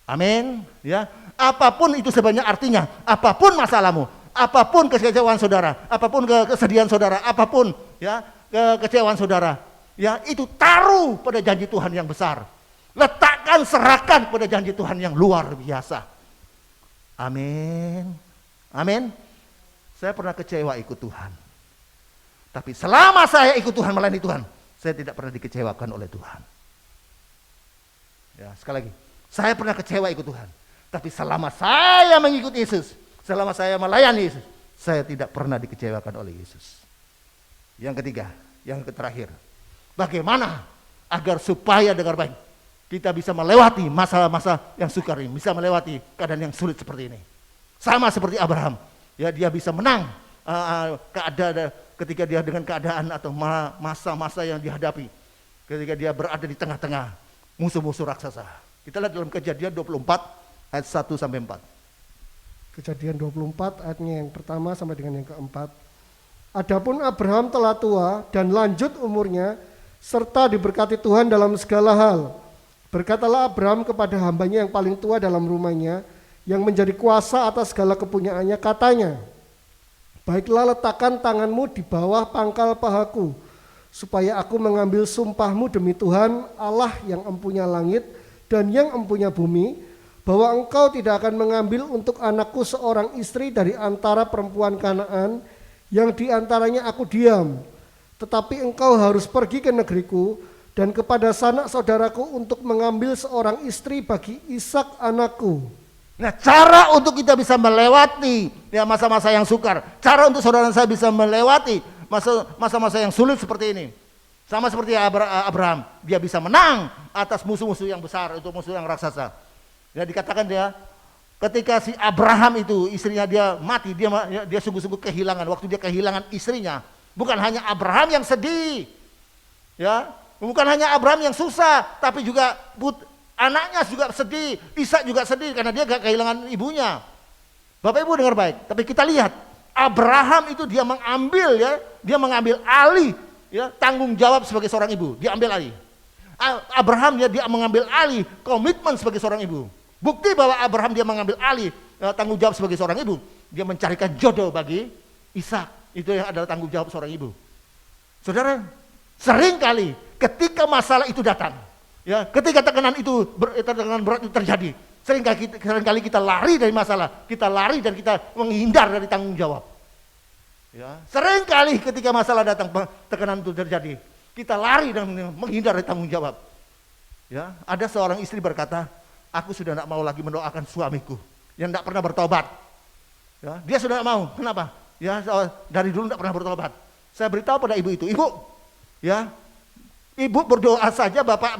Amin. Ya, apapun itu sebenarnya artinya, apapun masalahmu, apapun kekecewaan saudara, apapun kesedihan saudara, apapun ya kekecewaan saudara, ya itu taruh pada janji Tuhan yang besar. Letakkan, serahkan pada janji Tuhan yang luar biasa. Amin. Amin. Saya pernah kecewa ikut Tuhan. Tapi selama saya ikut Tuhan, melayani Tuhan, saya tidak pernah dikecewakan oleh Tuhan. Ya, sekali lagi, saya pernah kecewa ikut Tuhan. Tapi selama saya mengikuti Yesus, selama saya melayani Yesus, saya tidak pernah dikecewakan oleh Yesus. Yang ketiga, yang terakhir, bagaimana agar supaya dengar baik, kita bisa melewati masa-masa yang sukar ini, bisa melewati keadaan yang sulit seperti ini. Sama seperti Abraham, ya dia bisa menang keadaan ketika dia dengan keadaan atau masa-masa yang dihadapi, ketika dia berada di tengah-tengah musuh-musuh raksasa. Kita lihat dalam Kejadian 24 ayat 1 sampai 4. Kejadian 24 ayatnya yang pertama sampai dengan yang keempat. Adapun Abraham telah tua dan lanjut umurnya, serta diberkati Tuhan dalam segala hal. Berkatalah Abraham kepada hambanya yang paling tua dalam rumahnya, yang menjadi kuasa atas segala kepunyaannya, katanya, baiklah letakkan tanganmu di bawah pangkal pahaku, supaya aku mengambil sumpahmu demi Tuhan Allah yang empunya langit dan yang empunya bumi, bahwa engkau tidak akan mengambil untuk anakku seorang istri dari antara perempuan Kanaan yang di antaranya aku diam, tetapi engkau harus pergi ke negeriku dan kepada sanak saudaraku untuk mengambil seorang istri bagi Ishak anakku. Nah, cara untuk kita bisa melewati ya masa-masa yang sukar, cara untuk saudara saya bisa melewati masa-masa yang sulit seperti ini, sama seperti Abraham, dia bisa menang atas musuh-musuh yang besar, itu musuh yang raksasa. Ya dikatakan dia, ketika si Abraham itu istrinya dia mati, dia sungguh-sungguh kehilangan. Waktu dia kehilangan istrinya, bukan hanya Abraham yang sedih, ya, bukan hanya Abraham yang susah, tapi juga anaknya juga sedih, Ishak juga sedih karena dia gak kehilangan ibunya. Bapak Ibu dengar baik, tapi kita lihat Abraham itu dia mengambil alih ya tanggung jawab sebagai seorang ibu, dia ambil alih. Abraham dia mengambil alih komitmen sebagai seorang ibu. Bukti bahwa Abraham dia mengambil alih tanggung jawab sebagai seorang ibu, dia mencarikan jodoh bagi Ishak. Itu yang adalah tanggung jawab seorang ibu. Saudara, seringkali ketika masalah itu datang, ya, ketika tekanan berat itu terjadi, seringkali kita lari dari masalah, kita lari dan kita menghindar dari tanggung jawab. Ya, seringkali ketika masalah datang, tekanan itu terjadi, kita lari dan menghindar dari tanggung jawab. Ya, ada seorang istri berkata, aku sudah tidak mau lagi mendoakan suamiku yang tidak pernah bertobat. Ya, dia sudah tidak mau. Kenapa? Ya, dari dulu tidak pernah bertobat. Saya beritahu pada ibu itu, ibu, ya, ibu berdoa saja, bapak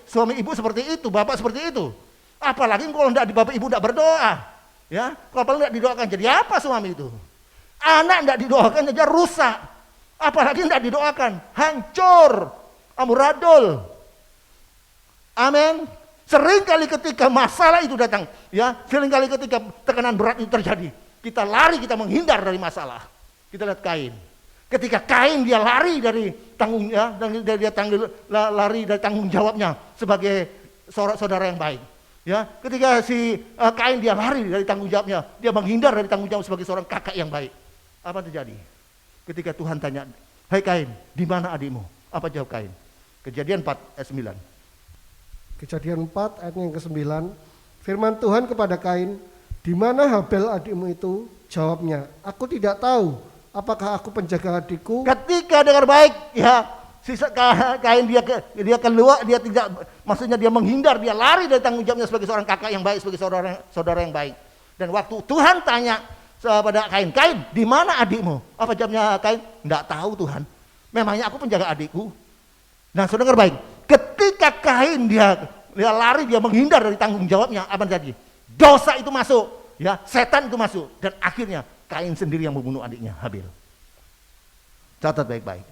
suami ibu seperti itu, bapak seperti itu. Apalagi kalau bapak ibu tidak berdoa, ya, kalau tidak didoakan, jadi apa suami itu? Anak tidak didoakan saja rusak, apalagi tidak didoakan, hancur, amburadul. Amin. Seringkali ketika masalah itu datang, ya, seringkali ketika tekanan berat itu terjadi, kita lari, kita menghindar dari masalah. Kita lihat Kain. Ketika Kain dia lari dari tanggungnya, dan dia lari dari tanggung jawabnya sebagai saudara yang baik. Ya, ketika si Kain dia lari dari tanggung jawabnya, dia menghindar dari tanggung jawab sebagai seorang kakak yang baik. Apa terjadi? Ketika Tuhan tanya, "Hai Kain, di mana adikmu?" Apa jawab Kain? Kejadian 4 ayat 9. Kejadian 4 ayat yang ke-9. Firman Tuhan kepada Kain, "Di mana Habel adikmu itu?" Jawabnya, "Aku tidak tahu. Apakah aku penjaga adikku?" Ketika dengar baik, ya, Kain dia keluar, dia tidak, maksudnya dia menghindar, dia lari dari tanggung jawabnya sebagai seorang kakak yang baik, sebagai saudara yang baik. Dan waktu Tuhan tanya kepada Kain, Kain, di mana adikmu? Apa jawabnya Kain? Enggak tahu Tuhan. Memangnya aku penjaga adikku. Nah, saudara dengar baik. Ketika Kain dia lari, dia menghindar dari tanggung jawabnya, apa terjadi? Dosa itu masuk, ya, setan itu masuk, dan akhirnya Kain sendiri yang membunuh adiknya Habil. Catat baik-baik.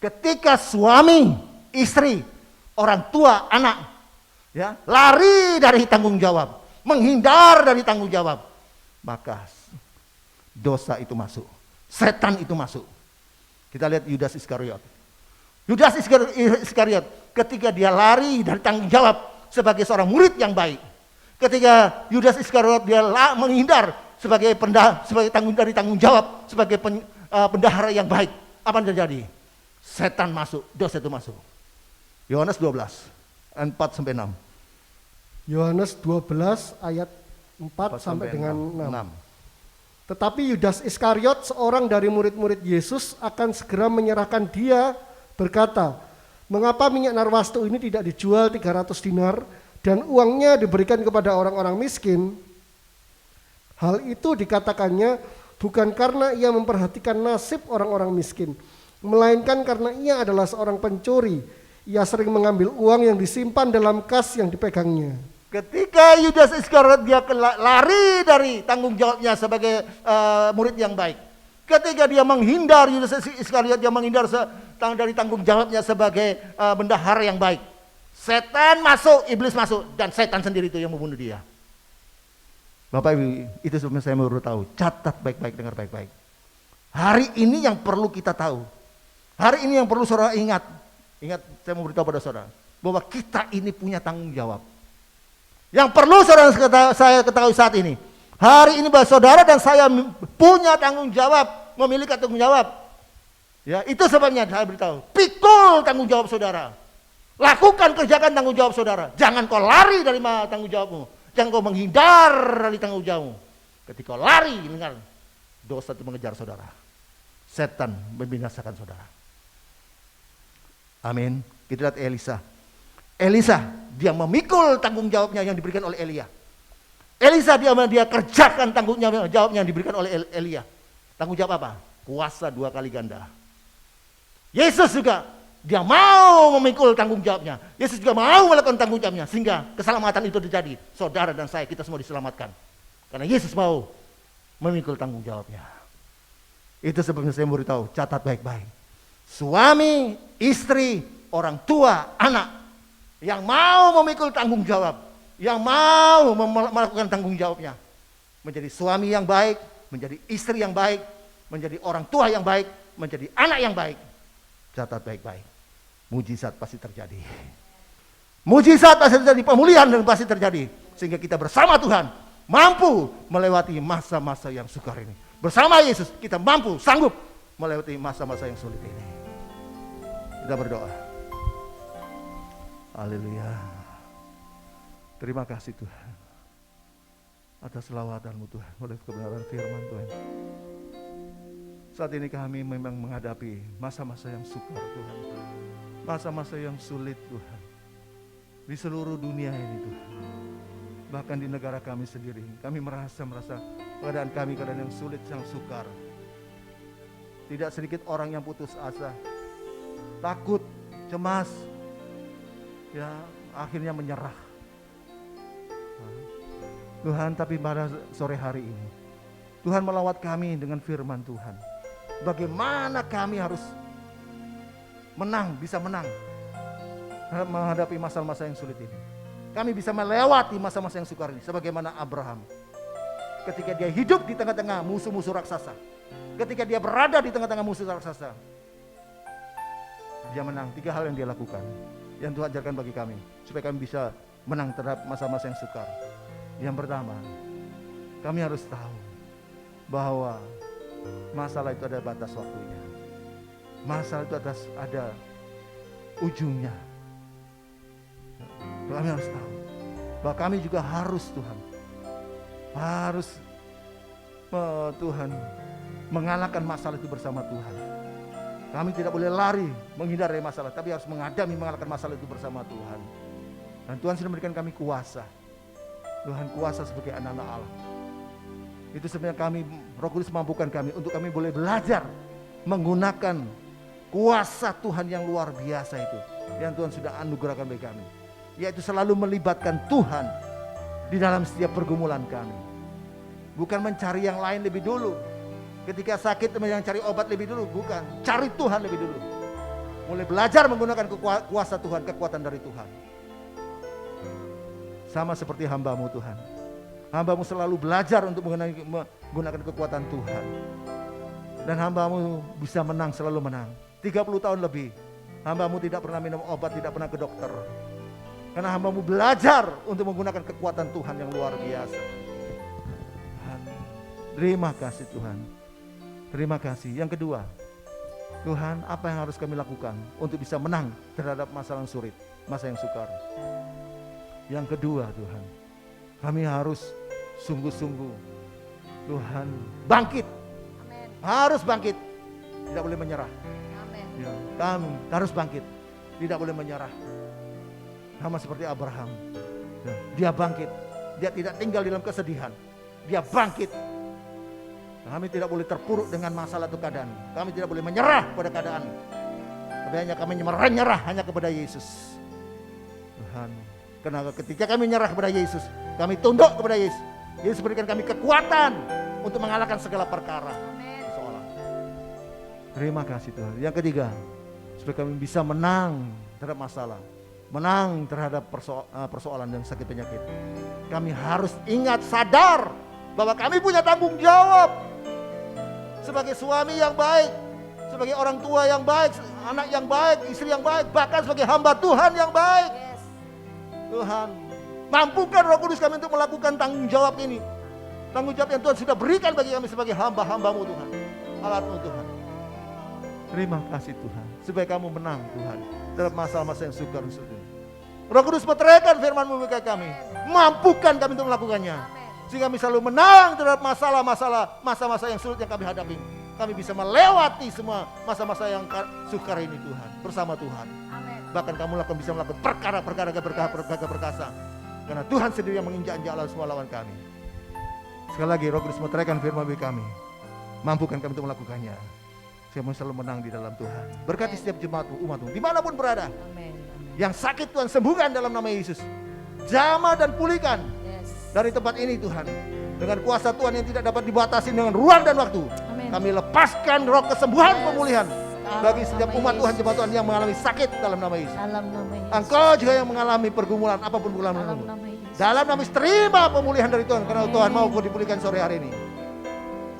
Ketika suami, istri, orang tua, anak, ya, lari dari tanggung jawab, menghindar dari tanggung jawab, maka dosa itu masuk, setan itu masuk. Kita lihat Yudas Iskariot. Yudas Iskariot ketika dia lari dari tanggung jawab sebagai seorang murid yang baik, ketika Yudas Iskariot dia menghindar sebagai dari tanggung jawab sebagai bendahara yang baik, apa yang terjadi? Setan masuk, dosa itu masuk. Yohanes 12 4-6. Yohanes 12 ayat 4 sampai dengan 6. Tetapi Yudas Iskariot, seorang dari murid-murid Yesus, akan segera menyerahkan dia, berkata, "Mengapa minyak narwastu ini tidak dijual 300 dinar dan uangnya diberikan kepada orang-orang miskin?" Hal itu dikatakannya bukan karena ia memperhatikan nasib orang-orang miskin, melainkan karena ia adalah seorang pencuri. Ia sering mengambil uang yang disimpan dalam kas yang dipegangnya. Ketika Yudas Iskariot dia lari dari tanggung jawabnya sebagai murid yang baik, ketika dia menghindar, Yudas Iskariot dia menghindar dari tanggung jawabnya sebagai bendahara yang baik, setan masuk, iblis masuk, dan setan sendiri itu yang membunuh dia. Bapak Ibu, itu sebabnya saya baru tahu. Catat baik-baik, dengar baik-baik. Hari ini yang perlu kita tahu. Hari ini yang perlu saudara ingat. Ingat, saya mau beritahu pada saudara bahwa kita ini punya tanggung jawab. Yang perlu saya ketahui saat ini. Hari ini bahwa saudara dan saya punya tanggung jawab, memiliki tanggung jawab. Ya, itu sebabnya saya beritahu. Pikul tanggung jawab saudara. Lakukan, kerjakan tanggung jawab saudara. Jangan kau lari dari tanggung jawabmu. Jangan kau menghindar dari tanggung jawabmu. Ketika kau lari, dengar, dosa itu mengejar saudara. Setan membinasakan saudara. Amin. Kita lihat Elisa. Elisa, dia memikul tanggung jawabnya yang diberikan oleh Elia. Elisa dia kerjakan tanggung jawabnya yang diberikan oleh Elia. Tanggung jawab apa? Kuasa 2 kali ganda. Yesus juga, dia mau memikul tanggung jawabnya. Yesus juga mau melakukan tanggung jawabnya, sehingga keselamatan itu terjadi. Saudara dan saya, kita semua diselamatkan. Karena Yesus mau memikul tanggung jawabnya. Itu sebabnya saya beritahu, catat baik-baik. Suami, istri, orang tua, anak yang mau memikul tanggung jawab, yang mau melakukan tanggung jawabnya, menjadi suami yang baik, menjadi istri yang baik, menjadi orang tua yang baik, menjadi anak yang baik. Catat baik-baik. Mujizat pasti terjadi. Mujizat pasti terjadi, pemulihan dan pasti terjadi. Sehingga kita bersama Tuhan mampu melewati masa-masa yang sukar ini. Bersama Yesus kita mampu, sanggup melewati masa-masa yang sulit ini. Kita berdoa. Haleluya. Terima kasih Tuhan atas selawat-Mu Tuhan, oleh kebenaran firman Tuhan. Saat ini kami memang menghadapi masa-masa yang sukar Tuhan, masa-masa yang sulit Tuhan, di seluruh dunia ini Tuhan. Bahkan di negara kami sendiri, kami merasa keadaan kami keadaan yang sulit, yang sukar. Tidak sedikit orang yang putus asa, takut, cemas, ya akhirnya menyerah. Tuhan, tapi pada sore hari ini Tuhan melawat kami dengan firman Tuhan. Bagaimana kami harus bisa menang menghadapi masa-masa yang sulit ini. Kami bisa melewati masa-masa yang sukar ini. Sebagaimana Abraham, ketika dia hidup di tengah-tengah musuh-musuh raksasa, ketika dia berada di tengah-tengah musuh raksasa, dia menang. 3 hal yang dia lakukan, yang Tuhan ajarkan bagi kami, supaya kami bisa menang terhadap masa-masa yang sukar. Yang pertama, kami harus tahu bahwa masalah itu ada batas waktunya. Masalah itu ada ujungnya. Kami harus tahu bahwa kami juga harus Tuhan mengalahkan masalah itu bersama Tuhan. Kami tidak boleh lari menghindar dari masalah, tapi harus mengalahkan masalah itu bersama Tuhan. Dan Tuhan sudah memberikan kami kuasa. Tuhan kuasa sebagai anak-anak Allah. Itu sebenarnya kami, Roh Kudus mampukan kami untuk kami boleh belajar menggunakan kuasa Tuhan yang luar biasa itu yang Tuhan sudah anugerahkan bagi kami, yaitu selalu melibatkan Tuhan di dalam setiap pergumulan kami. Bukan mencari yang lain lebih dulu. Ketika sakit yang cari obat lebih dulu, bukan. Cari Tuhan lebih dulu. Mulai belajar menggunakan kuasa Tuhan, kekuatan dari Tuhan. Sama seperti hamba-Mu Tuhan. Hamba-Mu selalu belajar untuk menggunakan kekuatan Tuhan. Dan hamba-Mu bisa menang, selalu menang. 30 tahun lebih. Hamba-Mu tidak pernah minum obat, tidak pernah ke dokter. Karena hamba-Mu belajar untuk menggunakan kekuatan Tuhan yang luar biasa. Tuhan, terima kasih Tuhan. Terima kasih. Yang kedua, Tuhan, apa yang harus kami lakukan untuk bisa menang terhadap masalah yang sulit, masa yang sukar? Yang kedua, Tuhan, kami harus sungguh-sungguh, Tuhan, bangkit. Amin. Harus bangkit. Tidak boleh menyerah. Amin. Ya, kami harus bangkit. Tidak boleh menyerah. Sama seperti Abraham. Ya, dia bangkit. Dia tidak tinggal di dalam kesedihan. Dia bangkit. Kami tidak boleh terpuruk dengan masalah atau keadaan. Kami tidak boleh menyerah pada keadaan. Tapi hanya kami menyerah hanya kepada Yesus. Tuhan, karena ketika kami menyerah kepada Yesus, kami tunduk kepada Yesus. Yesus berikan kami kekuatan untuk mengalahkan segala perkara. Persoalan. Terima kasih Tuhan. Yang ketiga, supaya kami bisa menang terhadap masalah, menang terhadap persoalan dan sakit penyakit. Kami harus ingat, sadar bahwa kami punya tanggung jawab sebagai suami yang baik, sebagai orang tua yang baik, anak yang baik, istri yang baik, bahkan sebagai hamba Tuhan yang baik. Yes. Tuhan, mampukan Roh Kudus kami untuk melakukan tanggung jawab ini. Tanggung jawab yang Tuhan sudah berikan bagi kami sebagai hamba-hamba-Mu Tuhan, alat-Mu Tuhan. Terima kasih Tuhan, supaya kamu menang Tuhan dalam masa-masa yang sukar dan sulit. Roh Kudus meteraikan firman-Mu bagi kami, mampukan kami untuk melakukannya. Sehingga kami selalu menang terhadap masalah-masalah, masa-masa yang sulit yang kami hadapi. Kami bisa melewati semua masa-masa yang sukar ini Tuhan, bersama Tuhan. Amin. Bahkan kamu bisa melakukan perkara-perkara berkah-perkasa. Karena Tuhan sendiri yang menginjak-injak semua lawan kami. Sekali lagi Roh Kudus meteraikan firman bagi kami. Mampukan kami untuk melakukannya. Sehingga kami selalu menang di dalam Tuhan. Berkati setiap jemaat-Mu, umat-Mu, dimanapun berada. Amin. Yang sakit Tuhan sembuhkan dalam nama Yesus. Jamah dan pulihkan. Dari tempat ini Tuhan, dengan kuasa Tuhan yang tidak dapat dibatasi dengan ruang dan waktu, Amin. kami lepaskan roh kesembuhan, pemulihan bagi Dalam setiap nama umat Tuhan, Yesus. jemaat Tuhan yang mengalami sakit dalam nama Yesus. Dalam nama Yesus. Engkau juga yang mengalami pergumulan apapun pergumulan Dalam kamu. nama Yesus. Dalam nama Yesus, terima pemulihan dari Tuhan karena Tuhan mau kau dipulihkan sore hari ini.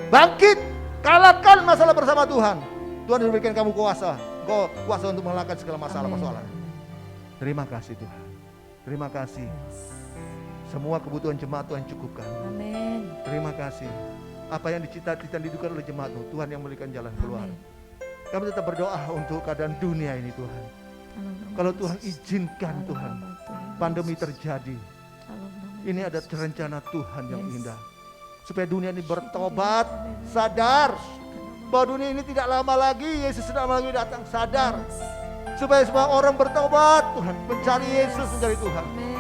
Bangkit, kalahkan masalah bersama Tuhan. Tuhan memberikan kamu kuasa, kau kuasa untuk mengalahkan segala masalah persoalan. Terima kasih Tuhan. Terima kasih. Semua kebutuhan jemaat Tuhan cukupkan. Amin. Terima kasih. Apa yang dicita-cita didudukan oleh jemaat-Mu, Tuhan yang memberikan jalan keluar. Amin. Kami tetap berdoa untuk keadaan dunia ini Tuhan. Dalam nama Kalau Yesus. Tuhan izinkan Dalam Tuhan, nama Tuhan pandemi Yesus. terjadi. Dalam nama Ini ada Yesus. rencana Tuhan yang Yes. indah. Supaya dunia ini bertobat, sadar bahwa dunia ini tidak lama lagi, Yesus sudah lagi datang, sadar. Supaya semua orang bertobat, Tuhan, mencari Yesus, mencari Tuhan. Amin.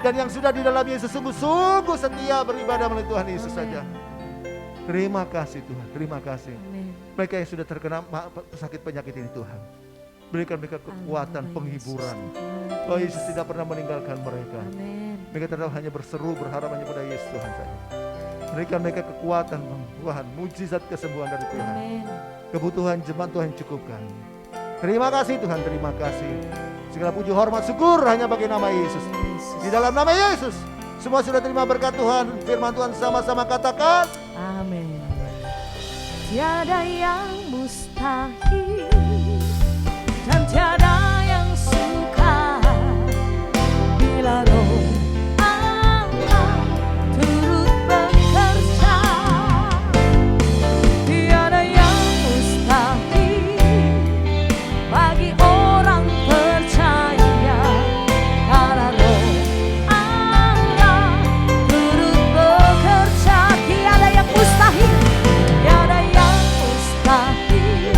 Dan yang sudah di dalam Yesus sungguh-sungguh setia beribadah melalui Tuhan Yesus saja. Terima kasih Tuhan, terima kasih. Amin. Mereka yang sudah terkena sakit penyakit ini Tuhan, berikan mereka kekuatan, penghiburan. Oh Yesus tidak pernah meninggalkan mereka. Amin. Mereka tetap hanya berseru, berharap hanya pada Yesus Tuhan saja. Berikan mereka kekuatan, Tuhan, mujizat kesembuhan dari Tuhan. Amin. Kebutuhan jemaat Tuhan cukupkan. Terima kasih Tuhan, terima kasih. Segala puji, hormat, syukur hanya bagi nama Yesus. Di dalam nama Yesus, semua sudah terima berkat Tuhan. Firman Tuhan sama-sama katakan. Amin. Tiada yang mustahil dan tiada yang sukar bila Roh Allah turut bekerja. Tiada yang mustahil bagi orang percaya karena Roh Allah turut bekerja. Tiada yang mustahil, tiada yang mustahil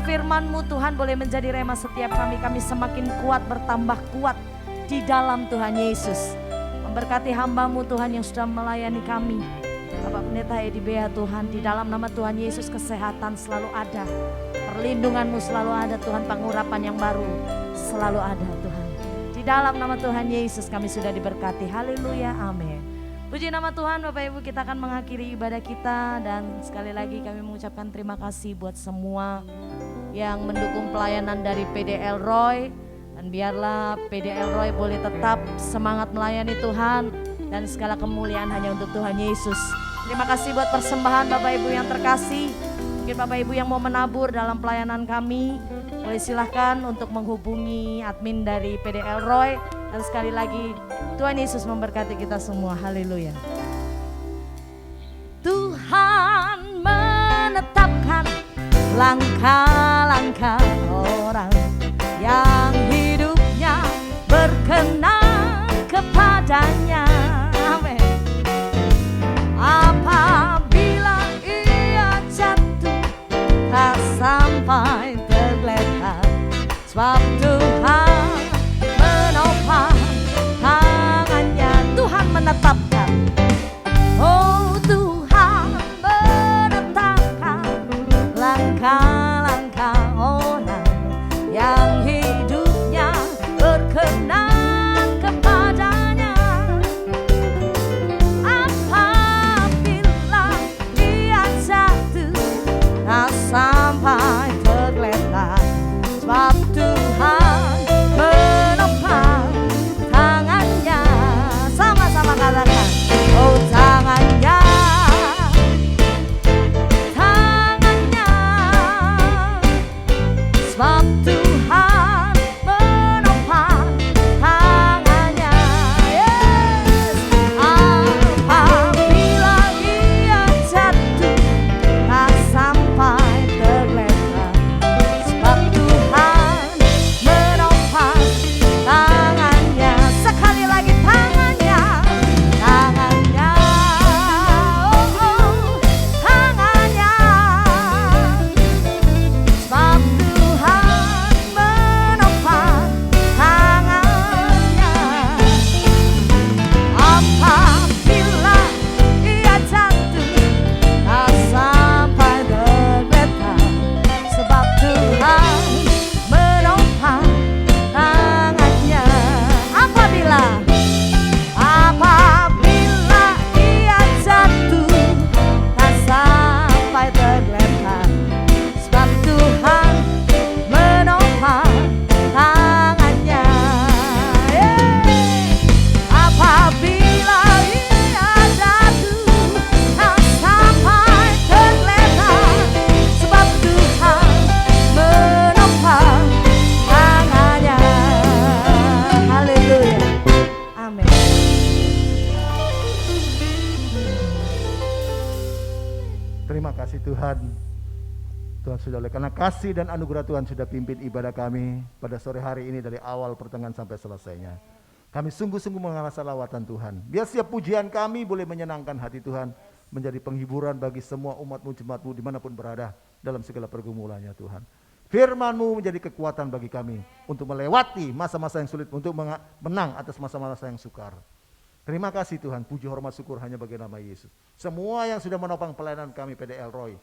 kiranya firman-Mu Tuhan boleh menjadi rema setiap kami semakin kuat, bertambah kuat di dalam Tuhan Yesus. Memberkati hamba-Mu Tuhan yang sudah melayani kami. Bapak Pendeta Edi Bea Tuhan, di dalam nama Tuhan Yesus kesehatan selalu ada. Perlindungan-Mu selalu ada Tuhan, pengurapan yang baru selalu ada Tuhan. Di dalam nama Tuhan Yesus kami sudah diberkati, haleluya, amin. Puji nama Tuhan. Bapak Ibu, kita akan mengakhiri ibadah kita dan sekali lagi kami mengucapkan terima kasih buat semua yang mendukung pelayanan dari PDL Roy. Dan biarlah PDL Roy boleh tetap semangat melayani Tuhan dan segala kemuliaan hanya untuk Tuhan Yesus. Terima kasih buat persembahan Bapak Ibu yang terkasih. Mungkin Bapak Ibu yang mau menabur dalam pelayanan kami, boleh silahkan untuk menghubungi admin dari PDL Roy. Dan sekali lagi Tuhan Yesus memberkati kita semua, haleluya. Tuhan menetapkan langkah-langkah orang yang hidupnya berkenan kepadanya. Amin. Apabila ia jatuh tak sampai tergeletak, sebab Tuhan menopang tangannya. Tuhan menetapkan, oh Tuhan menetapkan langkah-langkah orang yang hidupnya berkenan kepadanya. Apabila ia jatuh tak sampai tergeletak, sebab Tuhan menopang tangannya. Sama-sama katakan, oh tangannya, tangannya, sebab Tuhan menopang tangannya. Yes. Apabila ia jatuh tak sampai tergeletak, sebab Tuhan menopang tangannya. Sekali lagi tangannya, tangannya, oh, oh, tangannya, sebab Tuhan menopang tangannya. Apabila ia jatuh tak sampai tergeletak, sebab Tuhan menopang tangannya. Apabila ia jatuh tak sampai tergeletak, sebab Tuhan menopang tangannya. Apabila ia jatuh tak sampai tergeletak, sebab Tuhan menopang tangannya. Haleluya, amin. Terima kasih Tuhan. Tuhan sudah, oleh karena kasih dan anugerah Tuhan sudah pimpin ibadah kami pada sore hari ini dari awal pertengahan sampai selesainya. Kami sungguh-sungguh mengarah salawatan Tuhan. Biar setiap pujian kami boleh menyenangkan hati Tuhan, menjadi penghiburan bagi semua umat-Mu, jemaat-Mu dimanapun berada dalam segala pergumulannya Tuhan. Firman-Mu menjadi kekuatan bagi kami untuk melewati masa-masa yang sulit, untuk menang atas masa-masa yang sukar. Terima kasih Tuhan, puji hormat syukur hanya bagi nama Yesus. Semua yang sudah menopang pelayanan kami PDL Roy,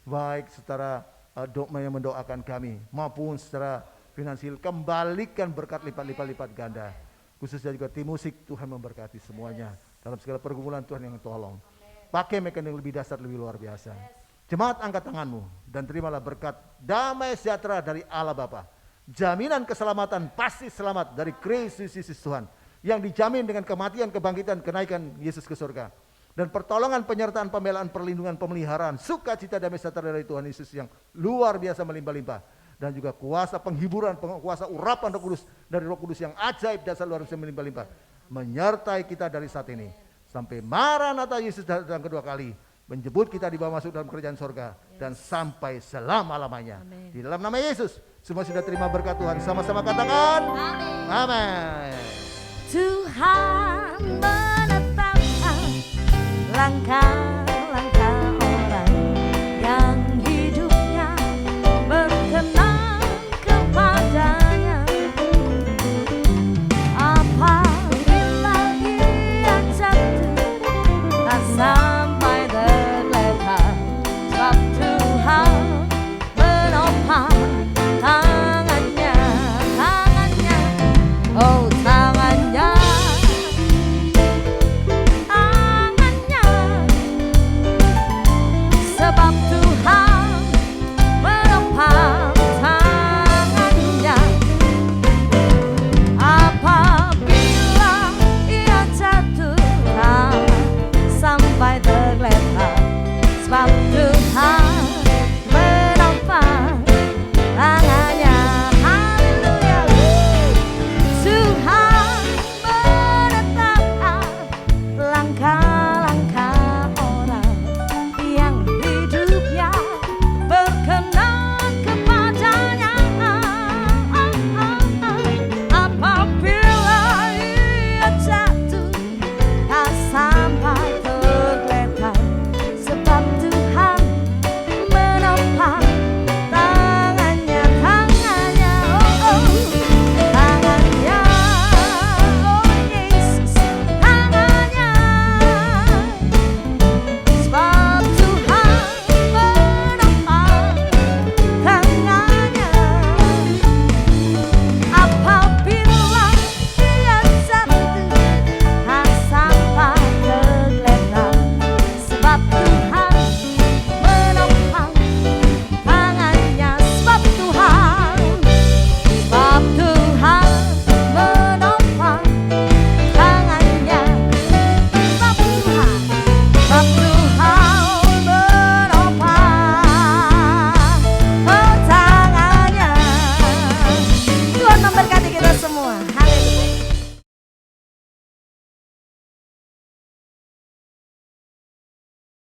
baik secara yang mendoakan kami maupun secara finansial, kembalikan berkat lipat ganda. Khususnya juga tim musik, Tuhan memberkati semuanya dalam segala pergumulan. Tuhan yang tolong, pakai mereka yang lebih dasar, lebih luar biasa. Jemaat, angkat tanganmu dan terimalah berkat damai sejahtera dari Allah Bapa, jaminan keselamatan pasti selamat dari Kristus Yesus Tuhan, yang dijamin dengan kematian, kebangkitan, kenaikan Yesus ke surga, dan pertolongan, penyertaan, pembelaan, perlindungan, pemeliharaan, sukacita, damai sejahtera dari Tuhan Yesus yang luar biasa melimpah-limpah, dan juga kuasa penghiburan, kuasa urapan Roh Kudus dari Roh Kudus yang ajaib, dasar luar biasa melimpah-limpah, menyertai kita dari saat ini sampai Maranatha Yesus datang kedua kali, menjemput kita dibawa masuk dalam kerajaan sorga, dan sampai selama-lamanya. Di dalam nama Yesus, semua sudah terima berkat Tuhan, sama-sama katakan amin. Tuhan menetapkan langkah